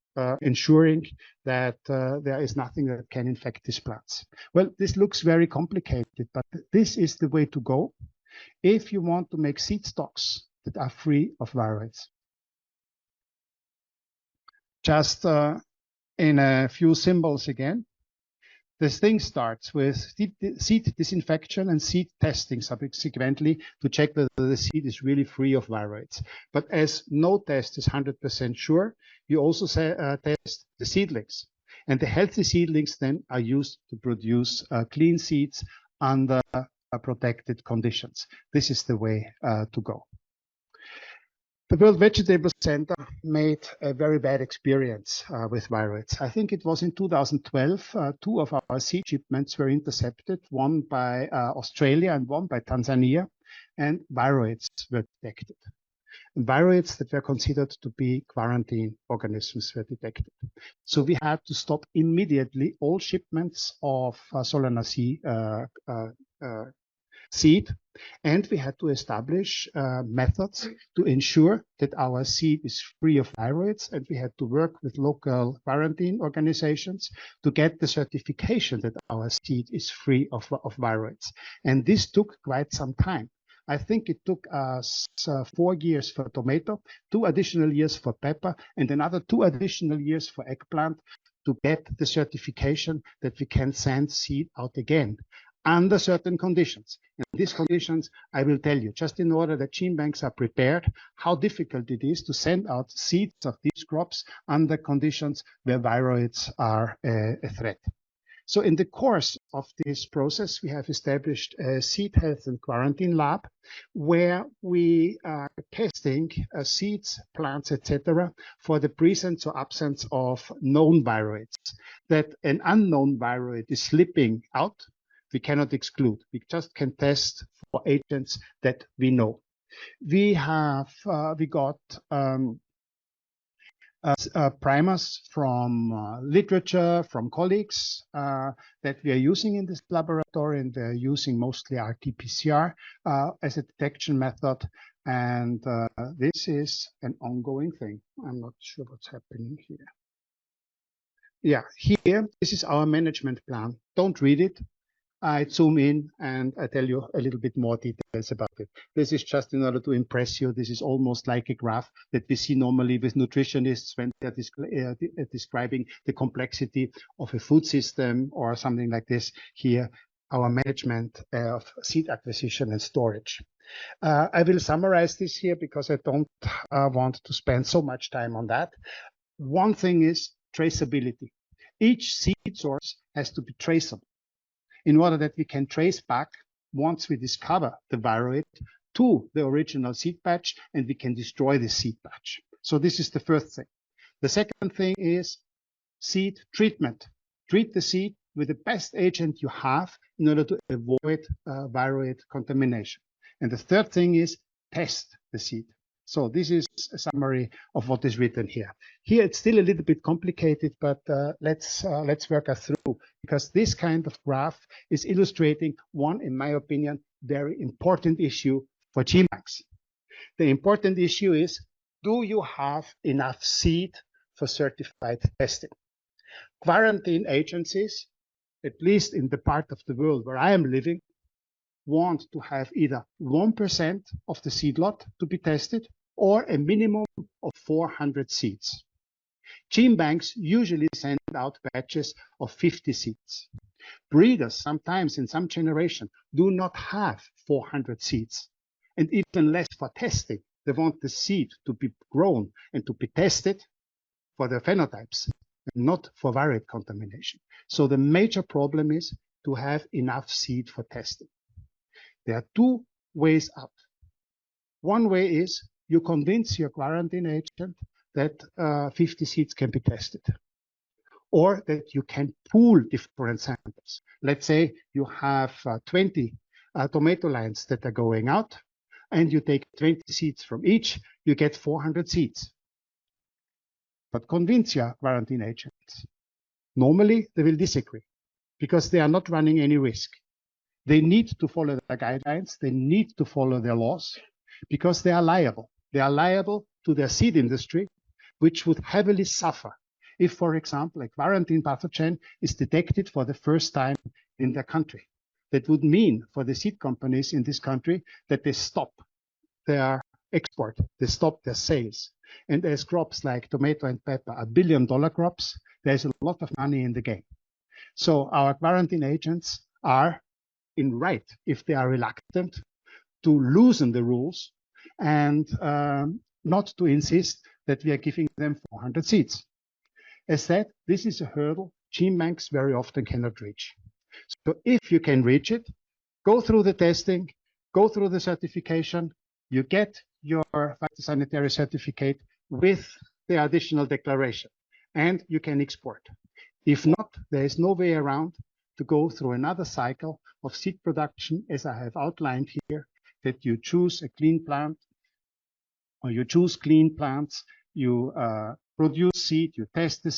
ensuring that there is nothing that can infect these plants. Well, this looks very complicated, but this is the way to go if you want to make seed stocks that are free of viroids. Just in a few symbols again, this thing starts with seed disinfection and seed testing subsequently to check whether the seed is really free of viroids. But as no test is 100% sure, you also test the seedlings. And the healthy seedlings then are used to produce clean seeds under protected conditions. This is the way to go. The World Vegetable Center made a very bad experience with viroids. I think it was in 2012, two of our seed shipments were intercepted, one by Australia and one by Tanzania, and viroids were detected. And viroids that were considered to be quarantine organisms were detected. So we had to stop immediately all shipments of Solanaceae seed, and we had to establish methods to ensure that our seed is free of viroids, and we had to work with local quarantine organizations to get the certification that our seed is free of viroids. And this took quite some time. I think it took us 4 years for tomato, 2 additional years for pepper, and another 2 additional years for eggplant to get the certification that we can send seed out again under certain conditions. And these conditions, I will tell you, just in order that gene banks are prepared, how difficult it is to send out seeds of these crops under conditions where viroids are a threat. So in the course of this process, we have established a seed health and quarantine lab where we are testing seeds, plants, etc. for the presence or absence of known viroids. That an unknown viroid is slipping out, we cannot exclude. We just can test for agents that we know. We got primers from literature, from colleagues that we are using in this laboratory, and they're using mostly RT-PCR as a detection method. And this is an ongoing thing. I'm not sure what's happening here. Yeah, here, this is our management plan. Don't read it. I zoom in and I tell you a little bit more details about it. This is just in order to impress you. This is almost like a graph that we see normally with nutritionists when they're describing the complexity of a food system or something like this. Here, our management of seed acquisition and storage. I will summarize this here because I don't want to spend so much time on that. One thing is traceability. Each seed source has to be traceable in order that we can trace back, once we discover the viroid, to the original seed batch, and we can destroy the seed batch. So this is the first thing. The second thing is seed treatment. Treat the seed with the best agent you have in order to avoid viroid contamination. And the third thing is test the seed. So this is a summary of what is written here. Here it's still a little bit complicated, but let's work us through, because this kind of graph is illustrating one, in my opinion, very important issue for gene banks. The important issue is, do you have enough seed for certified testing? Quarantine agencies, at least in the part of the world where I am living, want to have either 1% of the seed lot to be tested or a minimum of 400 seeds. Gene banks usually send out batches of 50 seeds. Breeders sometimes in some generation do not have 400 seeds, and even less for testing. They want the seed to be grown and to be tested for their phenotypes, and not for viroid contamination. So the major problem is to have enough seed for testing. There are two ways out. One way is you convince your quarantine agent that 50 seeds can be tested, or that you can pool different samples. Let's say you have 20 tomato lines that are going out, and you take 20 seeds from each, you get 400 seeds. But convince your quarantine agents. Normally, they will disagree because they are not running any risk. They need to follow the guidelines. They need to follow their laws because they are liable. They are liable to their seed industry, which would heavily suffer if, for example, a quarantine pathogen is detected for the first time in their country. That would mean for the seed companies in this country that they stop their export, they stop their sales. And as crops like tomato and pepper are billion-dollar crops, there's a lot of money in the game. So our quarantine agents are in right if they are reluctant to loosen the rules and not to insist that we are giving them 400 seeds. As said, this is a hurdle gene banks very often cannot reach. So if you can reach it, go through the testing, go through the certification, you get your phytosanitary certificate with the additional declaration, and you can export. If not, there is no way around to go through another cycle of seed production, as I have outlined here, that you choose a clean plant, or you choose clean plants, you produce seed, you test the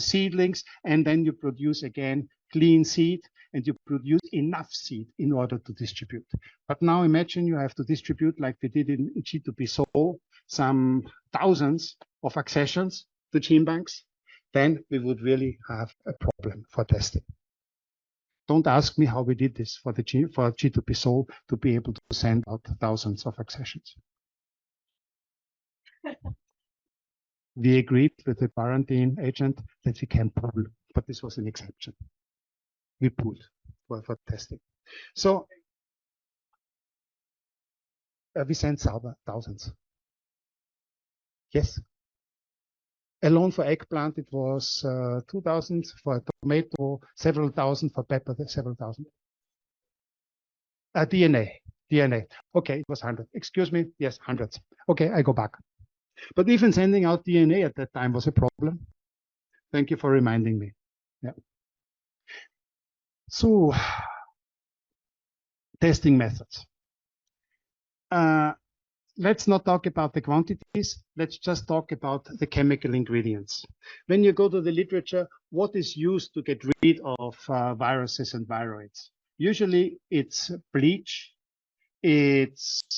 seedlings, and then you produce again clean seed, and you produce enough seed in order to distribute. But now imagine you have to distribute, like we did in G2P some thousands of accessions to gene banks, then we would really have a problem for testing. Don't ask me how we did this for G2P to be able to send out thousands of accessions. We agreed with the quarantine agent that we can pool, but this was an exception. We pooled for testing. So we sent thousands. Yes. Alone for eggplant, it was 2,000, for tomato, several thousand, for pepper, several thousand. DNA. Okay, it was 100. Excuse me. Yes, hundreds. Okay, I go back. But even sending out DNA at that time was a problem. Thank you for reminding me. Yeah. So, testing methods. let's not talk about the quantities. Let's just talk about the chemical ingredients. When you go to the literature, what is used to get rid of viruses and viroids? Usually it's bleach, it's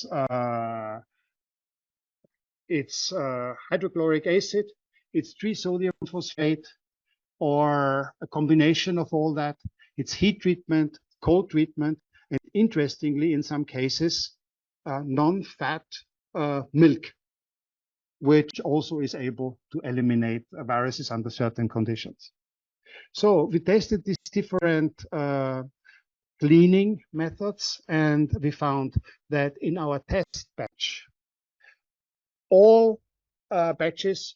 hydrochloric acid, it's trisodium phosphate, or a combination of all that. It's heat treatment, cold treatment, and interestingly, in some cases, non-fat milk, which also is able to eliminate viruses under certain conditions. So we tested these different cleaning methods, and we found that in our test batch, all batches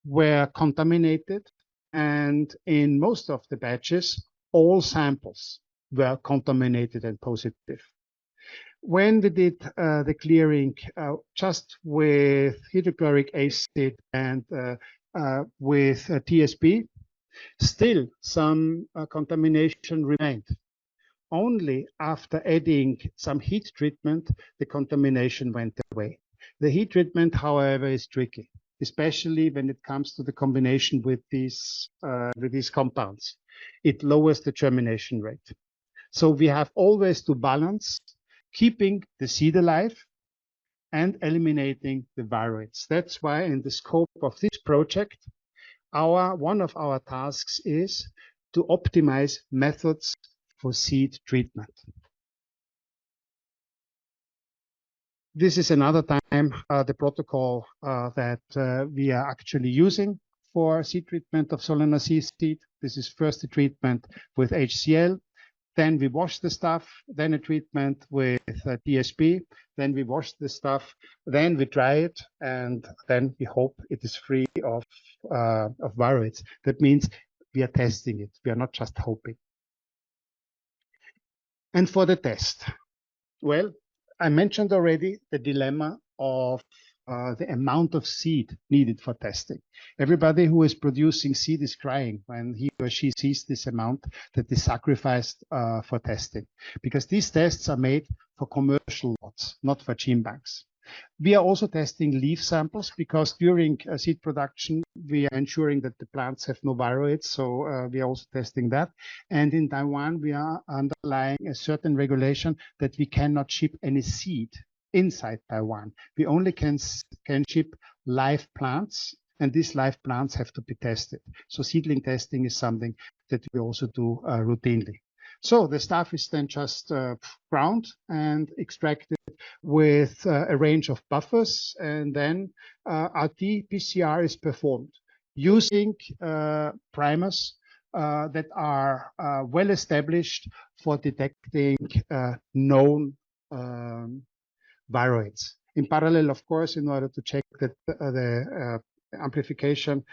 were contaminated, and in most of the batches, all samples were contaminated and positive. When we did the clearing just with hydrochloric acid and with TSP, still some contamination remained. Only after adding some heat treatment, the contamination went away. The heat treatment, however, is tricky, especially when it comes to the combination with these compounds. It lowers the germination rate. So we have always to balance keeping the seed alive and eliminating the viroids. That's why in the scope of this project, one of our tasks is to optimize methods for seed treatment. This is another time the protocol that we are actually using for seed treatment of Solanaceae seed. This is first a treatment with HCl, then we wash the stuff, then a treatment with TSP, then we wash the stuff, then we dry it, and then we hope it is free of viroids. That means we are testing it. We are not just hoping. And for the test, well, I mentioned already the dilemma of the amount of seed needed for testing. Everybody who is producing seed is crying when he or she sees this amount that is sacrificed for testing, because these tests are made for commercial lots, not for gene banks. We are also testing leaf samples because during seed production, we are ensuring that the plants have no viroids. So we are also testing that. And in Taiwan, we are underlying a certain regulation that we cannot ship any seed inside Taiwan. We only can ship live plants, and these live plants have to be tested. So seedling testing is something that we also do routinely. So the stuff is then just ground and extracted with a range of buffers, and then RT-PCR is performed using primers that are well established for detecting known viroids. In parallel, of course, in order to check that the amplification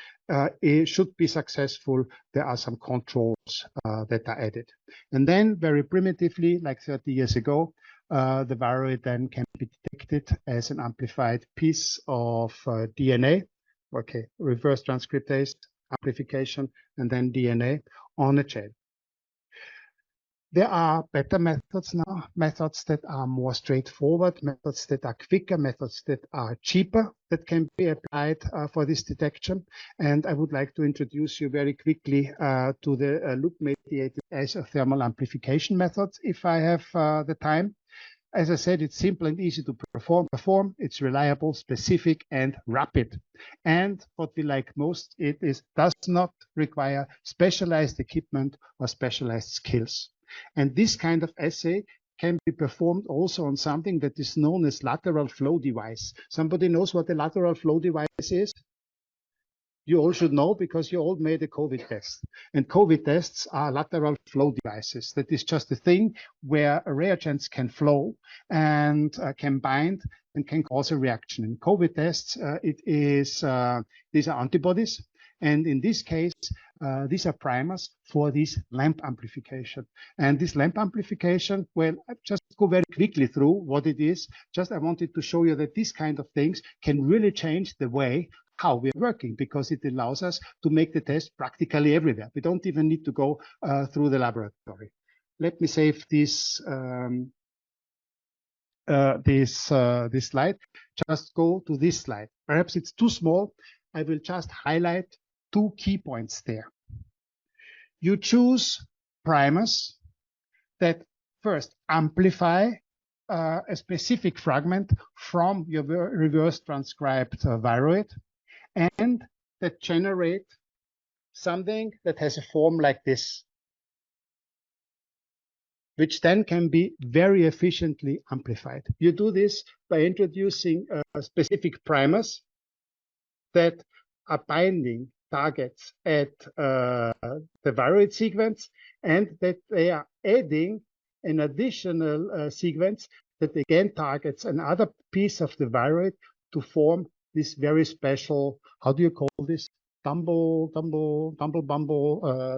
it should be successful, there are some controls that are added. And then very primitively, like 30 years ago, the viroid then can be detected as an amplified piece of DNA. Okay, reverse transcriptase, amplification, and then DNA on a chain. There are better methods now, methods that are more straightforward, methods that are quicker, methods that are cheaper that can be applied for this detection. And I would like to introduce you very quickly to the loop-mediated isothermal amplification methods, if I have the time. As I said, it's simple and easy to perform. It's reliable, specific, and rapid. And what we like most, it does not require specialized equipment or specialized skills. And this kind of assay can be performed also on something that is known as lateral flow device. Somebody knows what a lateral flow device is? You all should know because you all made a COVID test. And COVID tests are lateral flow devices. That is just a thing where reagents can flow and can bind and can cause a reaction. In COVID tests, these are antibodies. And in this case, these are primers for this lamp amplification. And this lamp amplification, well, I'll just go very quickly through what it is. Just I wanted to show you that these kind of things can really change the way how we're working, because it allows us to make the test practically everywhere. We don't even need to go through the laboratory. Let me save this this slide, just go to this slide. Perhaps it's too small. I will just highlight 2 key points there. You choose primers that first amplify a specific fragment from your reverse transcribed viroid, and that generate something that has a form like this, which then can be very efficiently amplified. You do this by introducing specific primers that are binding targets at the viroid sequence, and that they are adding an additional sequence that again targets another piece of the viroid to form this very special, how do you call this? Dumbbell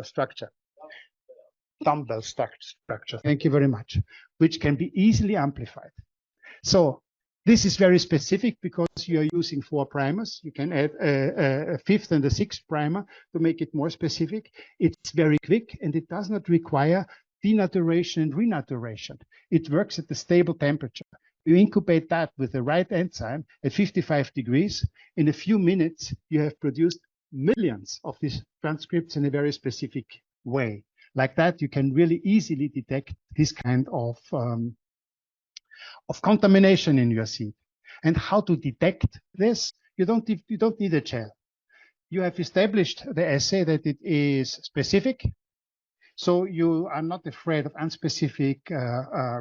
structure. Dumbbell structure. Thank you very much. Which can be easily amplified. So this is very specific because you are using 4 primers. You can add a 5th and a 6th primer to make it more specific. It's very quick and it does not require denaturation and renaturation. It works at a stable temperature. You incubate that with the right enzyme at 55 degrees. In a few minutes, you have produced millions of these transcripts in a very specific way. Like that, you can really easily detect this kind of contamination in your seed. And how to detect this? You don't need a gel. You have established the assay that it is specific, so you are not afraid of unspecific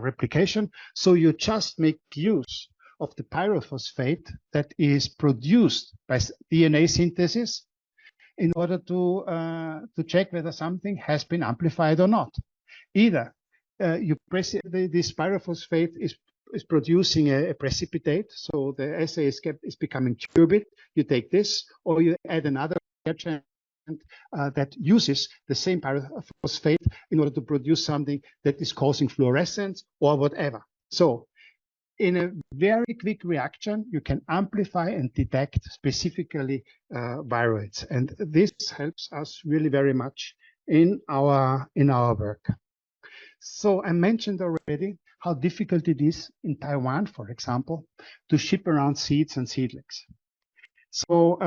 replication. So you just make use of the pyrophosphate that is produced by DNA synthesis in order to check whether something has been amplified or not. Either this pyrophosphate is producing a precipitate, so the assay is becoming turbid. You take this, or you add another reagent that uses the same pyrophosphate in order to produce something that is causing fluorescence or whatever. So in a very quick reaction, you can amplify and detect specifically viroids. And this helps us really very much in our work. So I mentioned already how difficult it is in Taiwan, for example, to ship around seeds and seedlings. So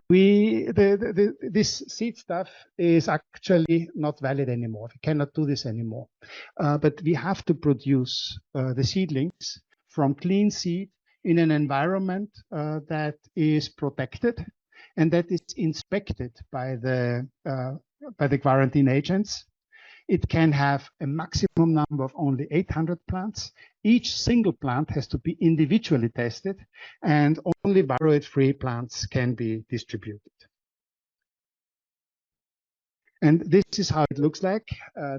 this seed stuff is actually not valid anymore. We cannot do this anymore. But we have to produce the seedlings from clean seed in an environment that is protected and that is inspected by the quarantine agents. It can have a maximum number of only 800 plants. Each single plant has to be individually tested, and only viroid-free plants can be distributed. And this is how it looks like.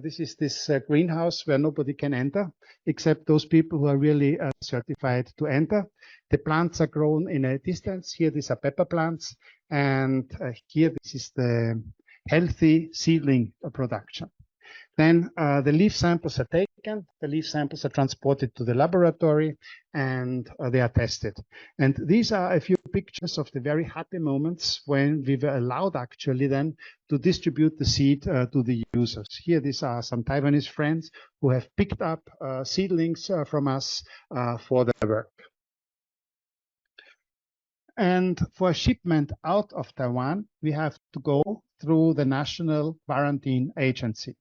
This is this greenhouse where nobody can enter, except those people who are really certified to enter. The plants are grown in a distance. Here, these are pepper plants. And here, this is the healthy seedling production. Then the leaf samples are taken, the leaf samples are transported to the laboratory, and they are tested. And these are a few pictures of the very happy moments when we were allowed actually then to distribute the seed to the users. Here, these are some Taiwanese friends who have picked up seedlings from us for their work. And for shipment out of Taiwan, we have to go through the National Quarantine Agency.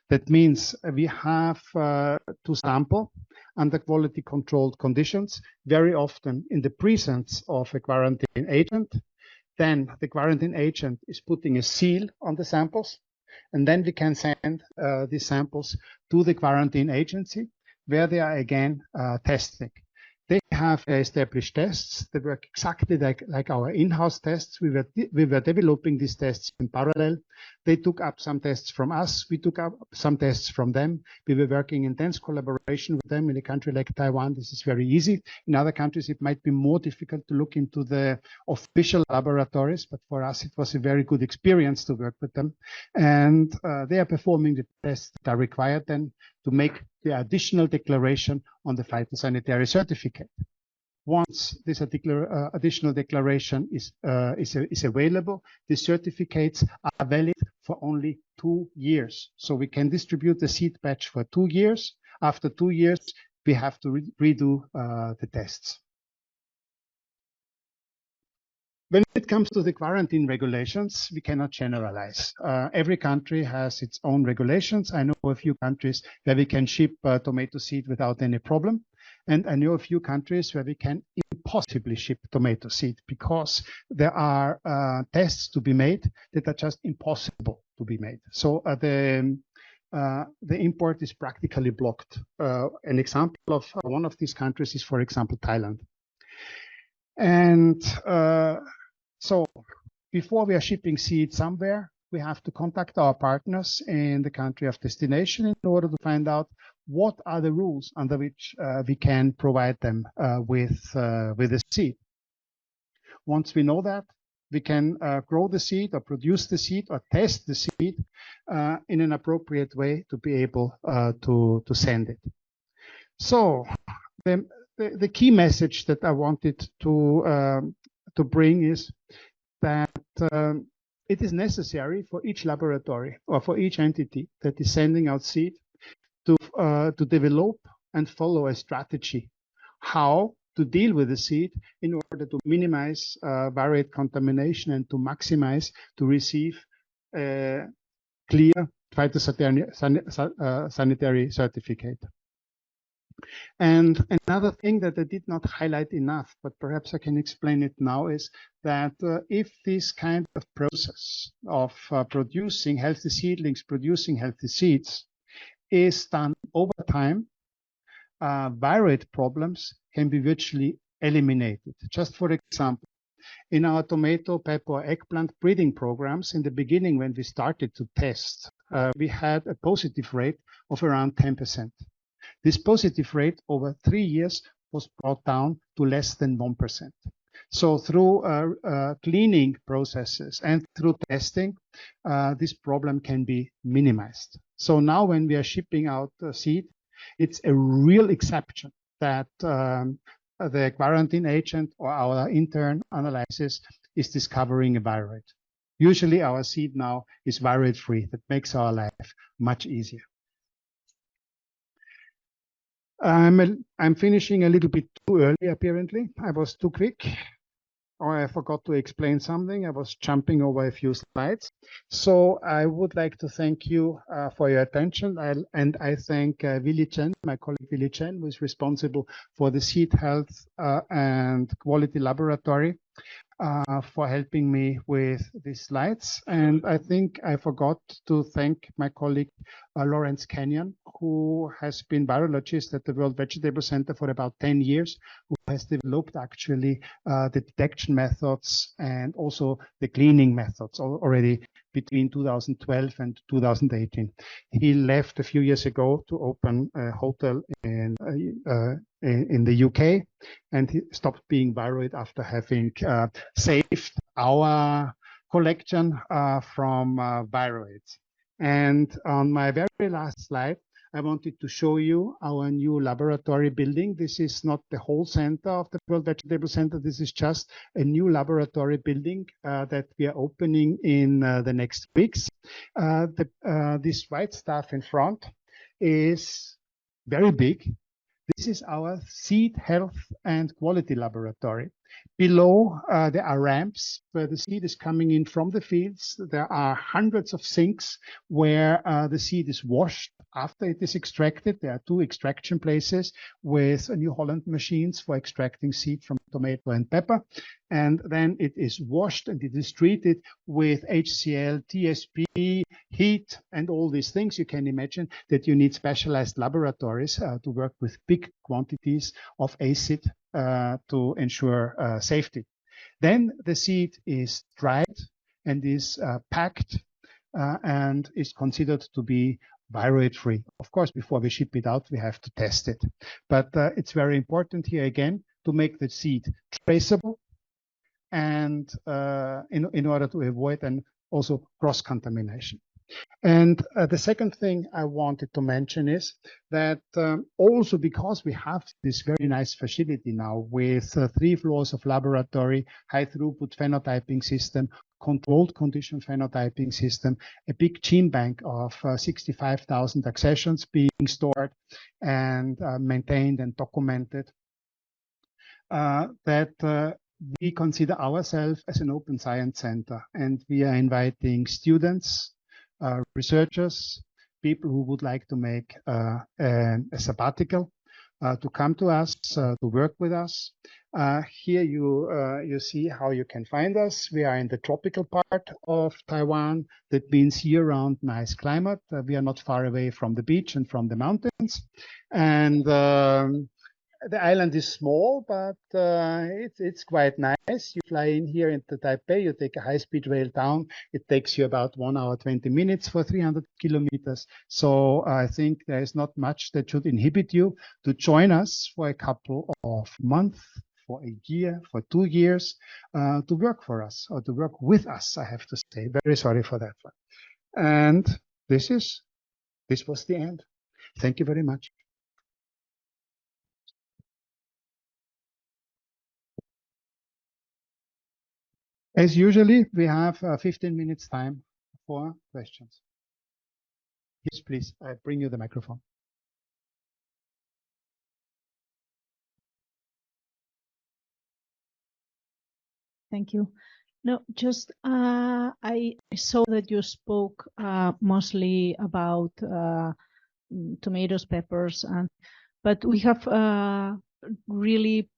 That means we have to sample under quality controlled conditions, very often in the presence of a quarantine agent. Then the quarantine agent is putting a seal on the samples, and then we can send these samples to the quarantine agency, where they are again testing. They have established tests that work exactly like our in-house tests. We were developing these tests in parallel. They took up some tests from us. We took up some tests from them. We were working in intense collaboration with them. In a country like Taiwan, this is very easy. In other countries, it might be more difficult to look into the official laboratories, but for us, it was a very good experience to work with them. And they are performing the tests that are required then to make the additional declaration on the phytosanitary certificate. Once this additional declaration is available, the certificates are valid for only 2 years. So we can distribute the seed batch for 2 years After 2 years, we have to redo the tests. When it comes to the quarantine regulations, we cannot generalize. Every country has its own regulations. I know a few countries where we can ship tomato seed without any problem. And I know a few countries where we can impossibly ship tomato seed because there are tests to be made that are just impossible to be made. So the import is practically blocked. An example of one of these countries is, for example, Thailand. And so before we are shipping seed somewhere, we have to contact our partners in the country of destination in order to find out what are the rules under which we can provide them with the seed. Once we know that, we can grow the seed or produce the seed or test the seed in an appropriate way to be able to send it. So the key message that I wanted to bring is that it is necessary for each laboratory or for each entity that is sending out seed to develop and follow a strategy how to deal with the seed in order to minimize variate contamination and to maximize to receive a clear phytosanitary certificate. And another thing that I did not highlight enough, but perhaps I can explain it now, is that if this kind of process of producing healthy seedlings, producing healthy seeds, is done over time, variate problems can be virtually eliminated. Just for example, in our tomato, pepper, or eggplant breeding programs, in the beginning when we started to test, we had a positive rate of around 10%. This positive rate over 3 years was brought down to less than 1%. So through cleaning processes and through testing, this problem can be minimized. So now when we are shipping out seed, it's a real exception that the quarantine agent or our intern analysis is discovering a variate. Usually our seed now is variate free. That makes our life much easier. I'm finishing a little bit too early, apparently. I was too quick, or I forgot to explain something. I was jumping over a few slides. So I would like to thank you for your attention. And I thank Willy Chen, my colleague Willy Chen, who is responsible for the seed health and quality laboratory, for helping me with these slides. And I think I forgot to thank my colleague Lawrence Kenyon, who has been virologist at the World Vegetable Center for about 10 years, who has developed actually the detection methods and also the cleaning methods already between 2012 and 2018. He left a few years ago to open a hotel in the UK, and he stopped being viroid after having saved our collection from viroids. And on my very last slide, I wanted to show you our new laboratory building. This is not the whole center of the World Vegetable Center. This is just a new laboratory building that we are opening in the next weeks. This white stuff in front is very big. This is our seed health and quality laboratory. Below, there are ramps where the seed is coming in from the fields. There are hundreds of sinks where the seed is washed after it is extracted. There are 2 extraction places with New Holland machines for extracting seed from tomato and pepper. And then it is washed and it is treated with HCl, TSP, heat, and all these things. You can imagine that you need specialized laboratories to work with big quantities of acid to ensure safety. Then the seed is dried and is packed and is considered to be viroid free. Of course, before we ship it out, we have to test it. But it's very important here again to make the seed traceable and in order to avoid and also cross-contamination. And the second thing I wanted to mention is that also because we have this very nice facility now with 3 floors of laboratory, high throughput phenotyping system, controlled condition phenotyping system, a big gene bank of 65,000 accessions being stored and maintained and documented, that we consider ourselves as an open science center, and we are inviting students, researchers, people who would like to make a sabbatical to come to us, to work with us. Here you see how you can find us. We are in the tropical part of Taiwan. That means year-round nice climate. We are not far away from the beach and from the mountains. And the island is small, but it's quite nice. You fly in here into Taipei, you take a high-speed rail down. It takes you about 1 hour, 20 minutes for 300 kilometers. So I think there is not much that should inhibit you to join us for a couple of months, for a year, for 2 years, to work for us or to work with us, I have to say. Very sorry for that one. And this was the end. Thank you very much. As usually, we have 15 minutes time for questions. Yes, please. I bring you the microphone. Thank you. No, just I saw that you spoke mostly about tomatoes, peppers, but we have really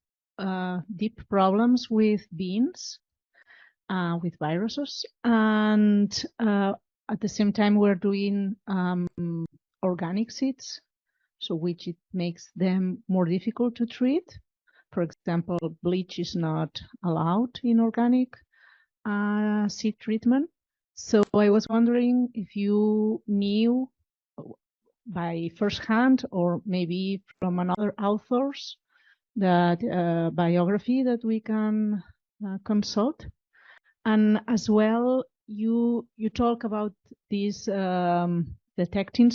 deep problems with beans, with viruses, and at the same time we're doing organic seeds, so which it makes them more difficult to treat. For example, bleach is not allowed in organic seed treatment. So I was wondering if you knew by first hand or maybe from another authors that biography that we can consult. And as well, you talk about this detecting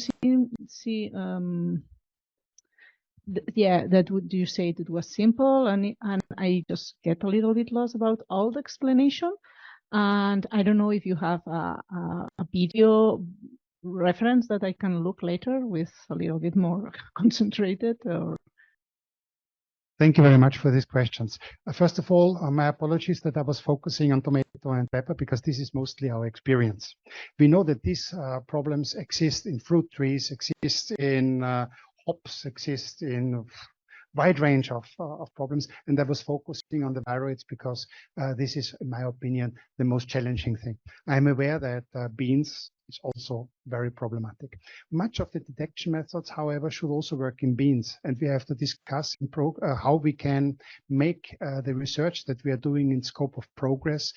yeah, that would you say that was simple, and I just get a little bit lost about all the explanation, and I don't know if you have a video reference that I can look later with a little bit more concentrated. Or thank you very much for these questions. First of all, my apologies that I was focusing on tomato and pepper because this is mostly our experience. We know that these problems exist in fruit trees, exist in hops, exist in wide range of problems, and I was focusing on the viroids because this is, in my opinion, the most challenging thing. I'm aware that beans is also very problematic. Much of the detection methods, however, should also work in beans, and we have to discuss how we can make the research that we are doing in scope of progress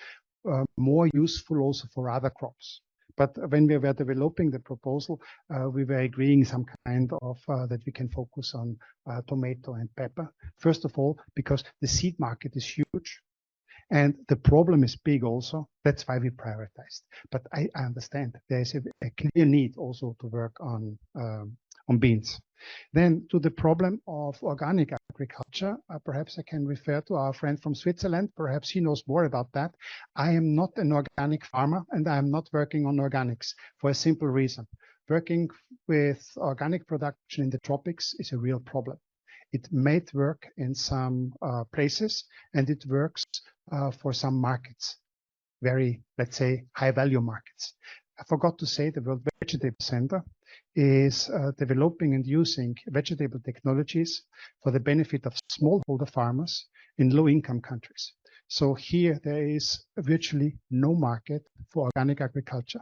more useful also for other crops. But when we were developing the proposal, we were agreeing some kind of that we can focus on tomato and pepper. First of all, because the seed market is huge and the problem is big also. That's why we prioritized. But I understand there is a clear need also to work on beans. Then to the problem of organic agriculture, perhaps I can refer to our friend from Switzerland. Perhaps he knows more about that. I am not an organic farmer and I am not working on organics for a simple reason. Working with organic production in the tropics is a real problem. It might work in some places and it works for some markets, very, let's say, high value markets. I forgot to say the World Vegetable Center is developing and using vegetable technologies for the benefit of smallholder farmers in low-income countries. So here there is virtually no market for organic agriculture.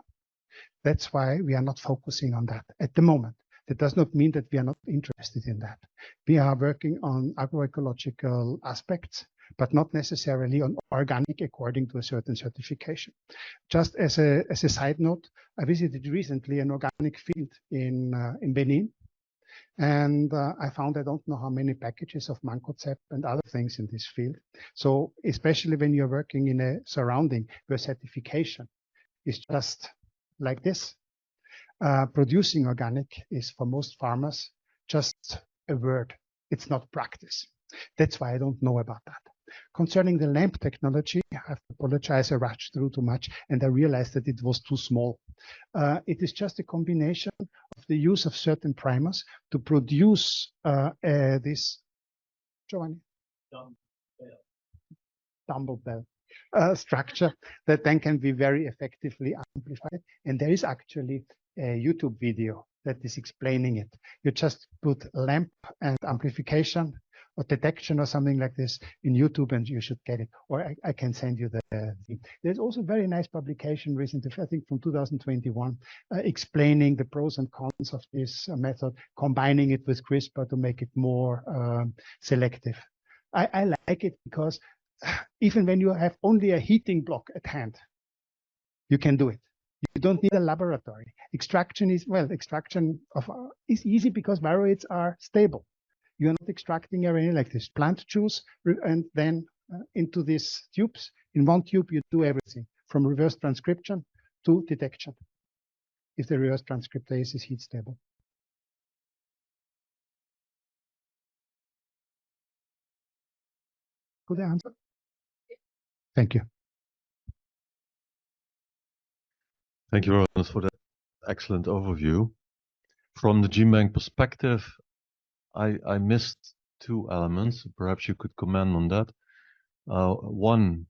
That's why we are not focusing on that at the moment. That does not mean that we are not interested in that. We are working on agroecological aspects, but not necessarily on organic according to a certain certification. Just as a side note, I visited recently an organic field in Benin, and I found I don't know how many packages of mancozeb and other things in this field. So especially when you're working in a surrounding where certification is just like this, Producing organic is for most farmers just a word. It's not practice. That's why I don't know about that. Concerning the LAMP technology, I have to apologize, I rushed through too much and I realized that it was too small. It is just a combination of the use of certain primers to produce this, Giovanni? Dumbbell structure that then can be very effectively amplified. And there is actually a YouTube video that is explaining it. You just put LAMP and amplification or detection or something like this in YouTube and you should get it. Or I can send you the thing. There's also a very nice publication recently, I think from 2021, explaining the pros and cons of this method, combining it with CRISPR to make it more selective. I like it because even when you have only a heating block at hand, you can do it. You don't need a laboratory. Extraction is, well, extraction of is easy because viroids are stable. You are not extracting RNA like this. Plant juice and then into these tubes. In one tube, you do everything from reverse transcription to detection, if the reverse transcriptase is heat stable. Good answer. Thank you. Thank you, Ronald, for that excellent overview. From the GenBank perspective, I missed two elements. Perhaps you could comment on that. One,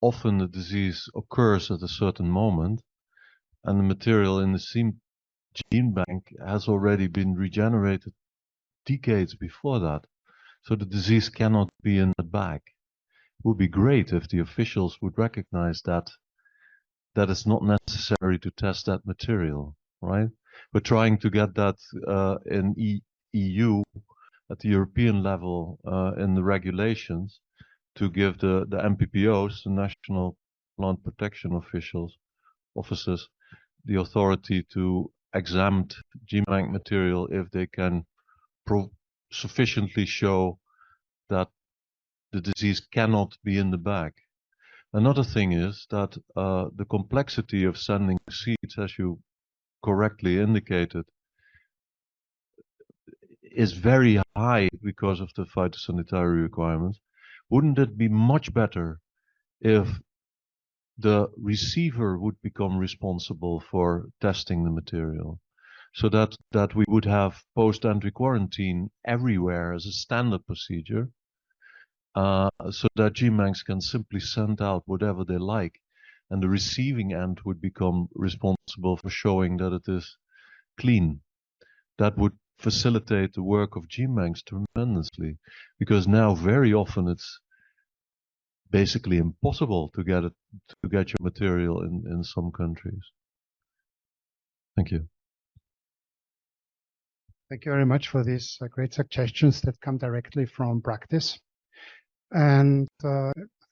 often the disease occurs at a certain moment, and the material in the GenBank has already been regenerated decades before that. So the disease cannot be in the bag. It would be great if the officials would recognize that it's not necessary to test that material, right? We're trying to get that in EU at the European level in the regulations to give the MPPOs, the National Plant Protection officers, the authority to examine GenBank material if they can sufficiently show that the disease cannot be in the bag. Another thing is that the complexity of sending seeds, as you correctly indicated, is very high because of the phytosanitary requirements. Wouldn't it be much better if the receiver would become responsible for testing the material, so that we would have post-entry quarantine everywhere as a standard procedure, so that GenBanks can simply send out whatever they like, and the receiving end would become responsible for showing that it is clean. That would facilitate the work of GenBanks tremendously, because now very often it's basically impossible to get your material in some countries. Thank you. Thank you very much for these great suggestions that come directly from practice. And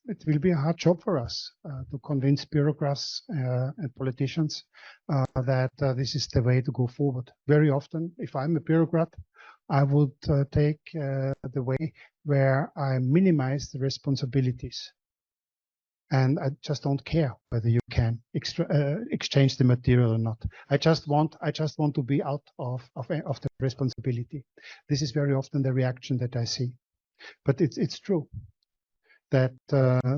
it will be a hard job for us to convince bureaucrats and politicians that this is the way to go forward. Very often, if I'm a bureaucrat, I would take the way where I minimize the responsibilities. And I just don't care whether you can exchange the material or not. I just want to be out of the responsibility. This is very often the reaction that I see. But it's true that the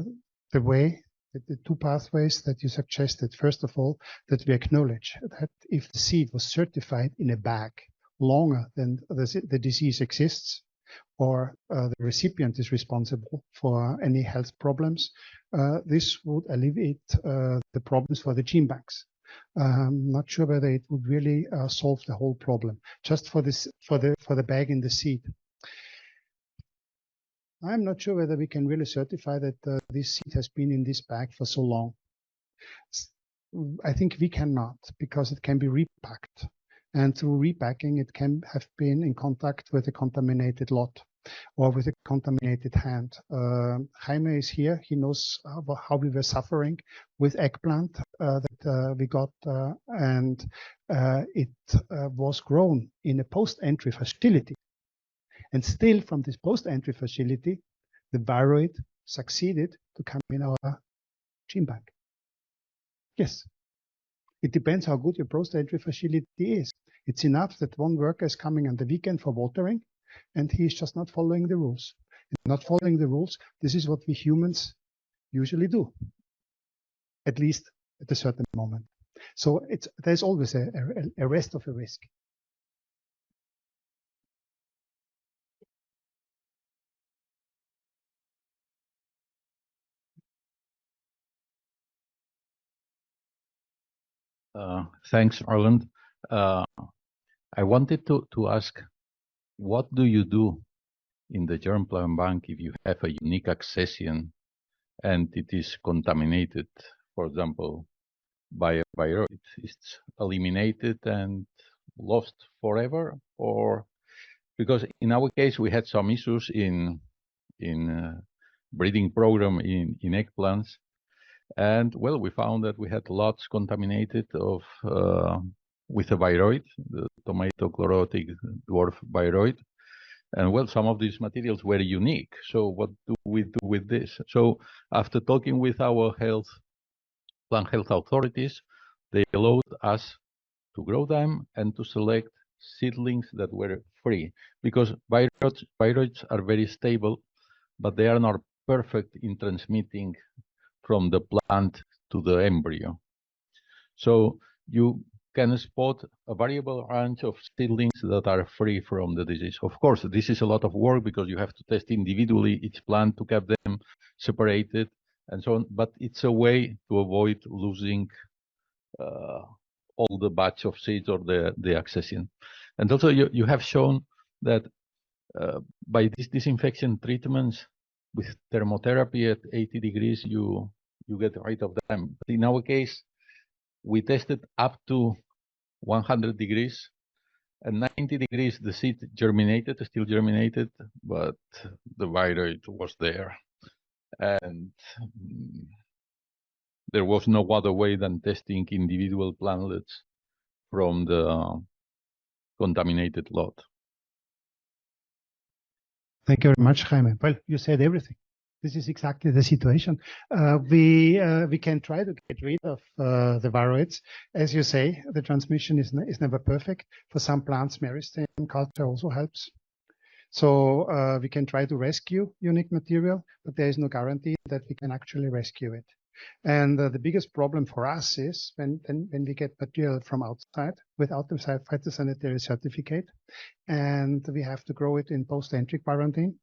two pathways that you suggested, first of all, that we acknowledge that if the seed was certified in a bag longer than the disease exists, or the recipient is responsible for any health problems, this would alleviate the problems for the GenBanks. I'm not sure whether it would really solve the whole problem, just for the bag in the seed. I'm not sure whether we can really certify that this seed has been in this bag for so long. I think we cannot, because it can be repacked. And through repacking, it can have been in contact with a contaminated lot or with a contaminated hand. Jaime is here. He knows how we were suffering with eggplant that we got, and it was grown in a post-entry facility. And still from this post-entry facility, the viroid succeeded to come in our GenBank. Yes. It depends how good your post-entry facility is. It's enough that one worker is coming on the weekend for watering, and he's just not following the rules. And not following the rules, this is what we humans usually do, at least at a certain moment. So there's always a rest of a risk. Thanks, Roland. I wanted to ask, what do you do in the germplasm bank if you have a unique accession and it is contaminated, for example, by a viroid? It's eliminated and lost forever? Or because in our case we had some issues in breeding program in eggplants, and well, we found that we had lots contaminated of with a viroid, the tomato chlorotic dwarf viroid. And well, some of these materials were unique. So what do we do with this? So after talking with our plant health authorities, they allowed us to grow them and to select seedlings that were free, because viroids are very stable, but they are not perfect in transmitting from the plant to the embryo. So you can spot a variable range of seedlings that are free from the disease. Of course, this is a lot of work because you have to test individually each plant to keep them separated and so on, but it's a way to avoid losing all the batch of seeds or the accession. And also you have shown that by these disinfection treatments with thermotherapy at 80 degrees, you get rid of them. But in our case, we tested up to 100 degrees, and 90 degrees the seed still germinated, but the viroid was there. And there was no other way than testing individual plantlets from the contaminated lot. Thank you very much, Jaime. Well, you said everything. This is exactly the situation. We can try to get rid of the viroids. As you say, the transmission is never perfect. For some plants, meristem culture also helps. So we can try to rescue unique material, but there is no guarantee that we can actually rescue it. And the biggest problem for us is when we get material from outside without the phytosanitary certificate, and we have to grow it in post-entry quarantine.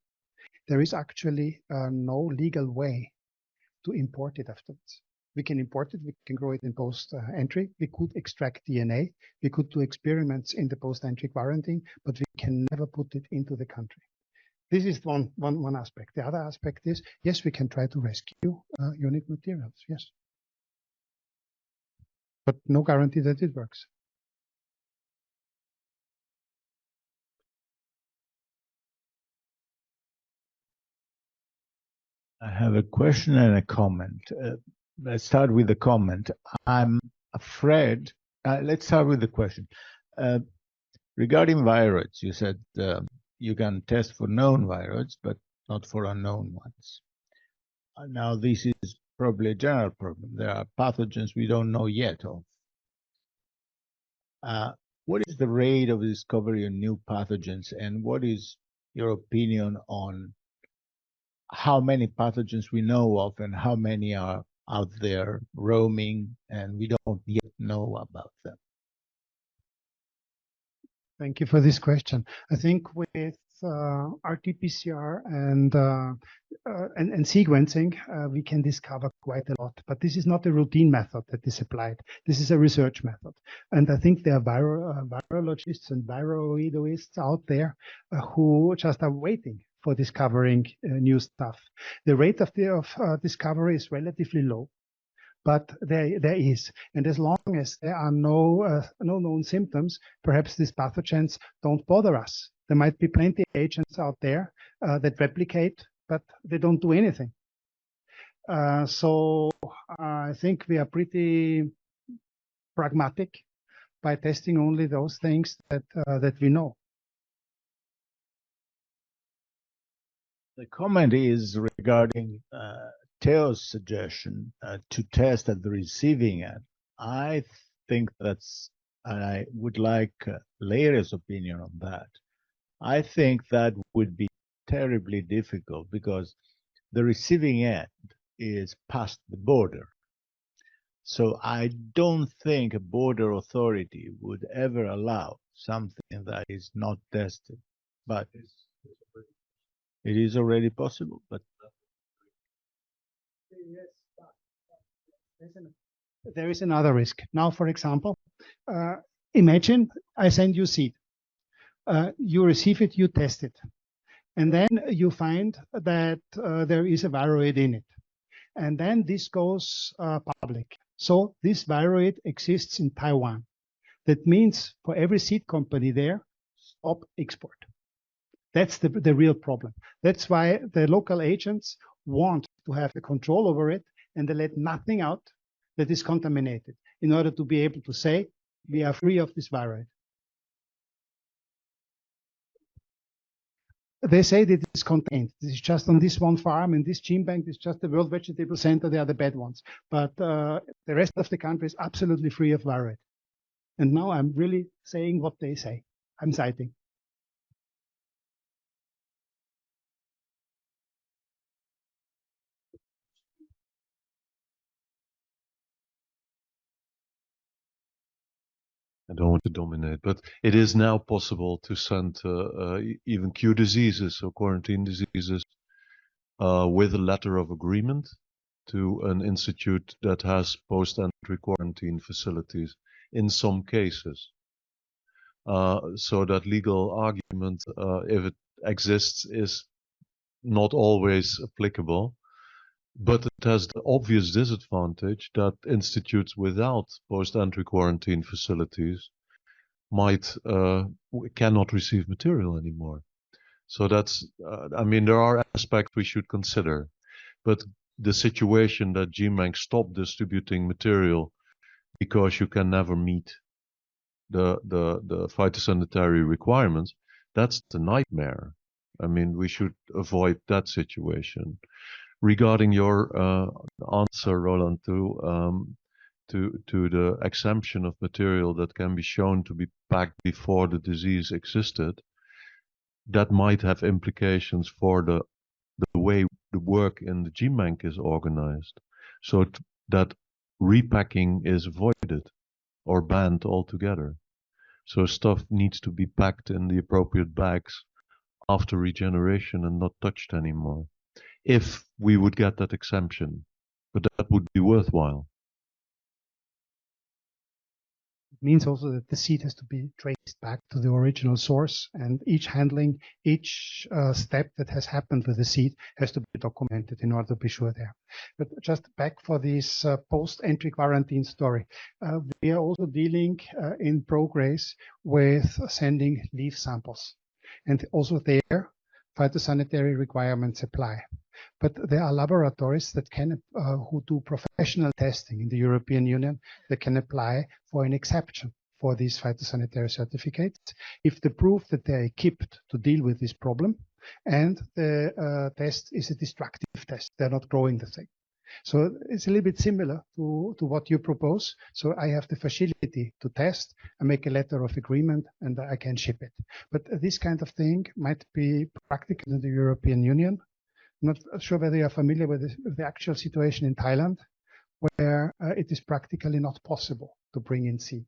There is actually no legal way to import it afterwards. We can import it, we can grow it in post-entry, we could extract DNA, we could do experiments in the post-entry quarantine, but we can never put it into the country. This is one aspect. The other aspect is, yes, we can try to rescue unique materials, yes. But no guarantee that it works. I have a question and a comment. Let's start with the comment. I'm afraid, let's start with the question. Regarding viroids, you said you can test for known viroids, but not for unknown ones. Now, this is probably a general problem. There are pathogens we don't know yet of. What is the rate of discovery of new pathogens, and what is your opinion on how many pathogens we know of and how many are out there roaming and we don't yet know about them? Thank you for this question. I think with RT-PCR and sequencing, we can discover quite a lot. But this is not a routine method that is applied. This is a research method. And I think there are virologists and viroidoists out there who just are waiting for discovering new stuff. The rate of discovery is relatively low, but there is. And as long as there are no known symptoms, perhaps these pathogens don't bother us. There might be plenty of agents out there that replicate, but they don't do anything. So I think we are pretty pragmatic by testing only those things that we know. The comment is regarding Theo's suggestion to test at the receiving end. I think that's, and I would like Leire's opinion on that. I think that would be terribly difficult because the receiving end is past the border. So I don't think a border authority would ever allow something that is not tested. But it is already possible. But there is another risk. Now, for example, imagine I send you seed. You receive it, you test it. And then you find that there is a viroid in it. And then this goes public. So this viroid exists in Taiwan. That means for every seed company there, stop export. That's the real problem. That's why the local agents want to have the control over it, and they let nothing out that is contaminated in order to be able to say, we are free of this viroid. They say that it's contained. This is just on this one farm, and this gene bank is just the World Vegetable Center. They are the bad ones. But the rest of the country is absolutely free of viroid. And now I'm really saying what they say. I'm citing. I don't want to dominate, but it is now possible to send even cure diseases or quarantine diseases with a letter of agreement to an institute that has post-entry quarantine facilities in some cases. So that legal argument, if it exists, is not always applicable. But it has the obvious disadvantage that institutes without post-entry quarantine facilities cannot receive material anymore. So that's, I mean, there are aspects we should consider. But the situation that GenBank stopped distributing material because you can never meet the phytosanitary requirements, that's the nightmare. I mean, we should avoid that situation. Regarding your answer, Roland, to the exemption of material that can be shown to be packed before the disease existed, that might have implications for the way the work in the GenBank is organized, so that repacking is avoided or banned altogether. So stuff needs to be packed in the appropriate bags after regeneration and not touched anymore, if we would get that exemption, but that would be worthwhile. It means also that the seed has to be traced back to the original source, and each handling, each step that has happened with the seed has to be documented in order to be sure there. But just back for this post-entry quarantine story, we are also dealing in progress with sending leaf samples, and also there phytosanitary requirements apply. But there are laboratories that can, who do professional testing in the European Union, that can apply for an exception for these phytosanitary certificates if they prove that they are equipped to deal with this problem, and the test is a destructive test. They're not growing the thing. So it's a little bit similar to what you propose. So I have the facility to test, I make a letter of agreement, and I can ship it. But this kind of thing might be practical in the European Union. Not sure whether you are familiar with the actual situation in Thailand, where it is practically not possible to bring in seed.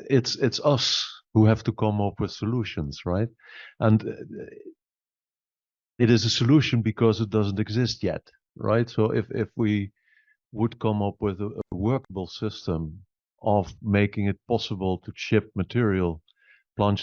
It's us who have to come up with solutions, right? And it is a solution because it doesn't exist yet, right? So if we would come up with a workable system of making it possible to ship material, plunge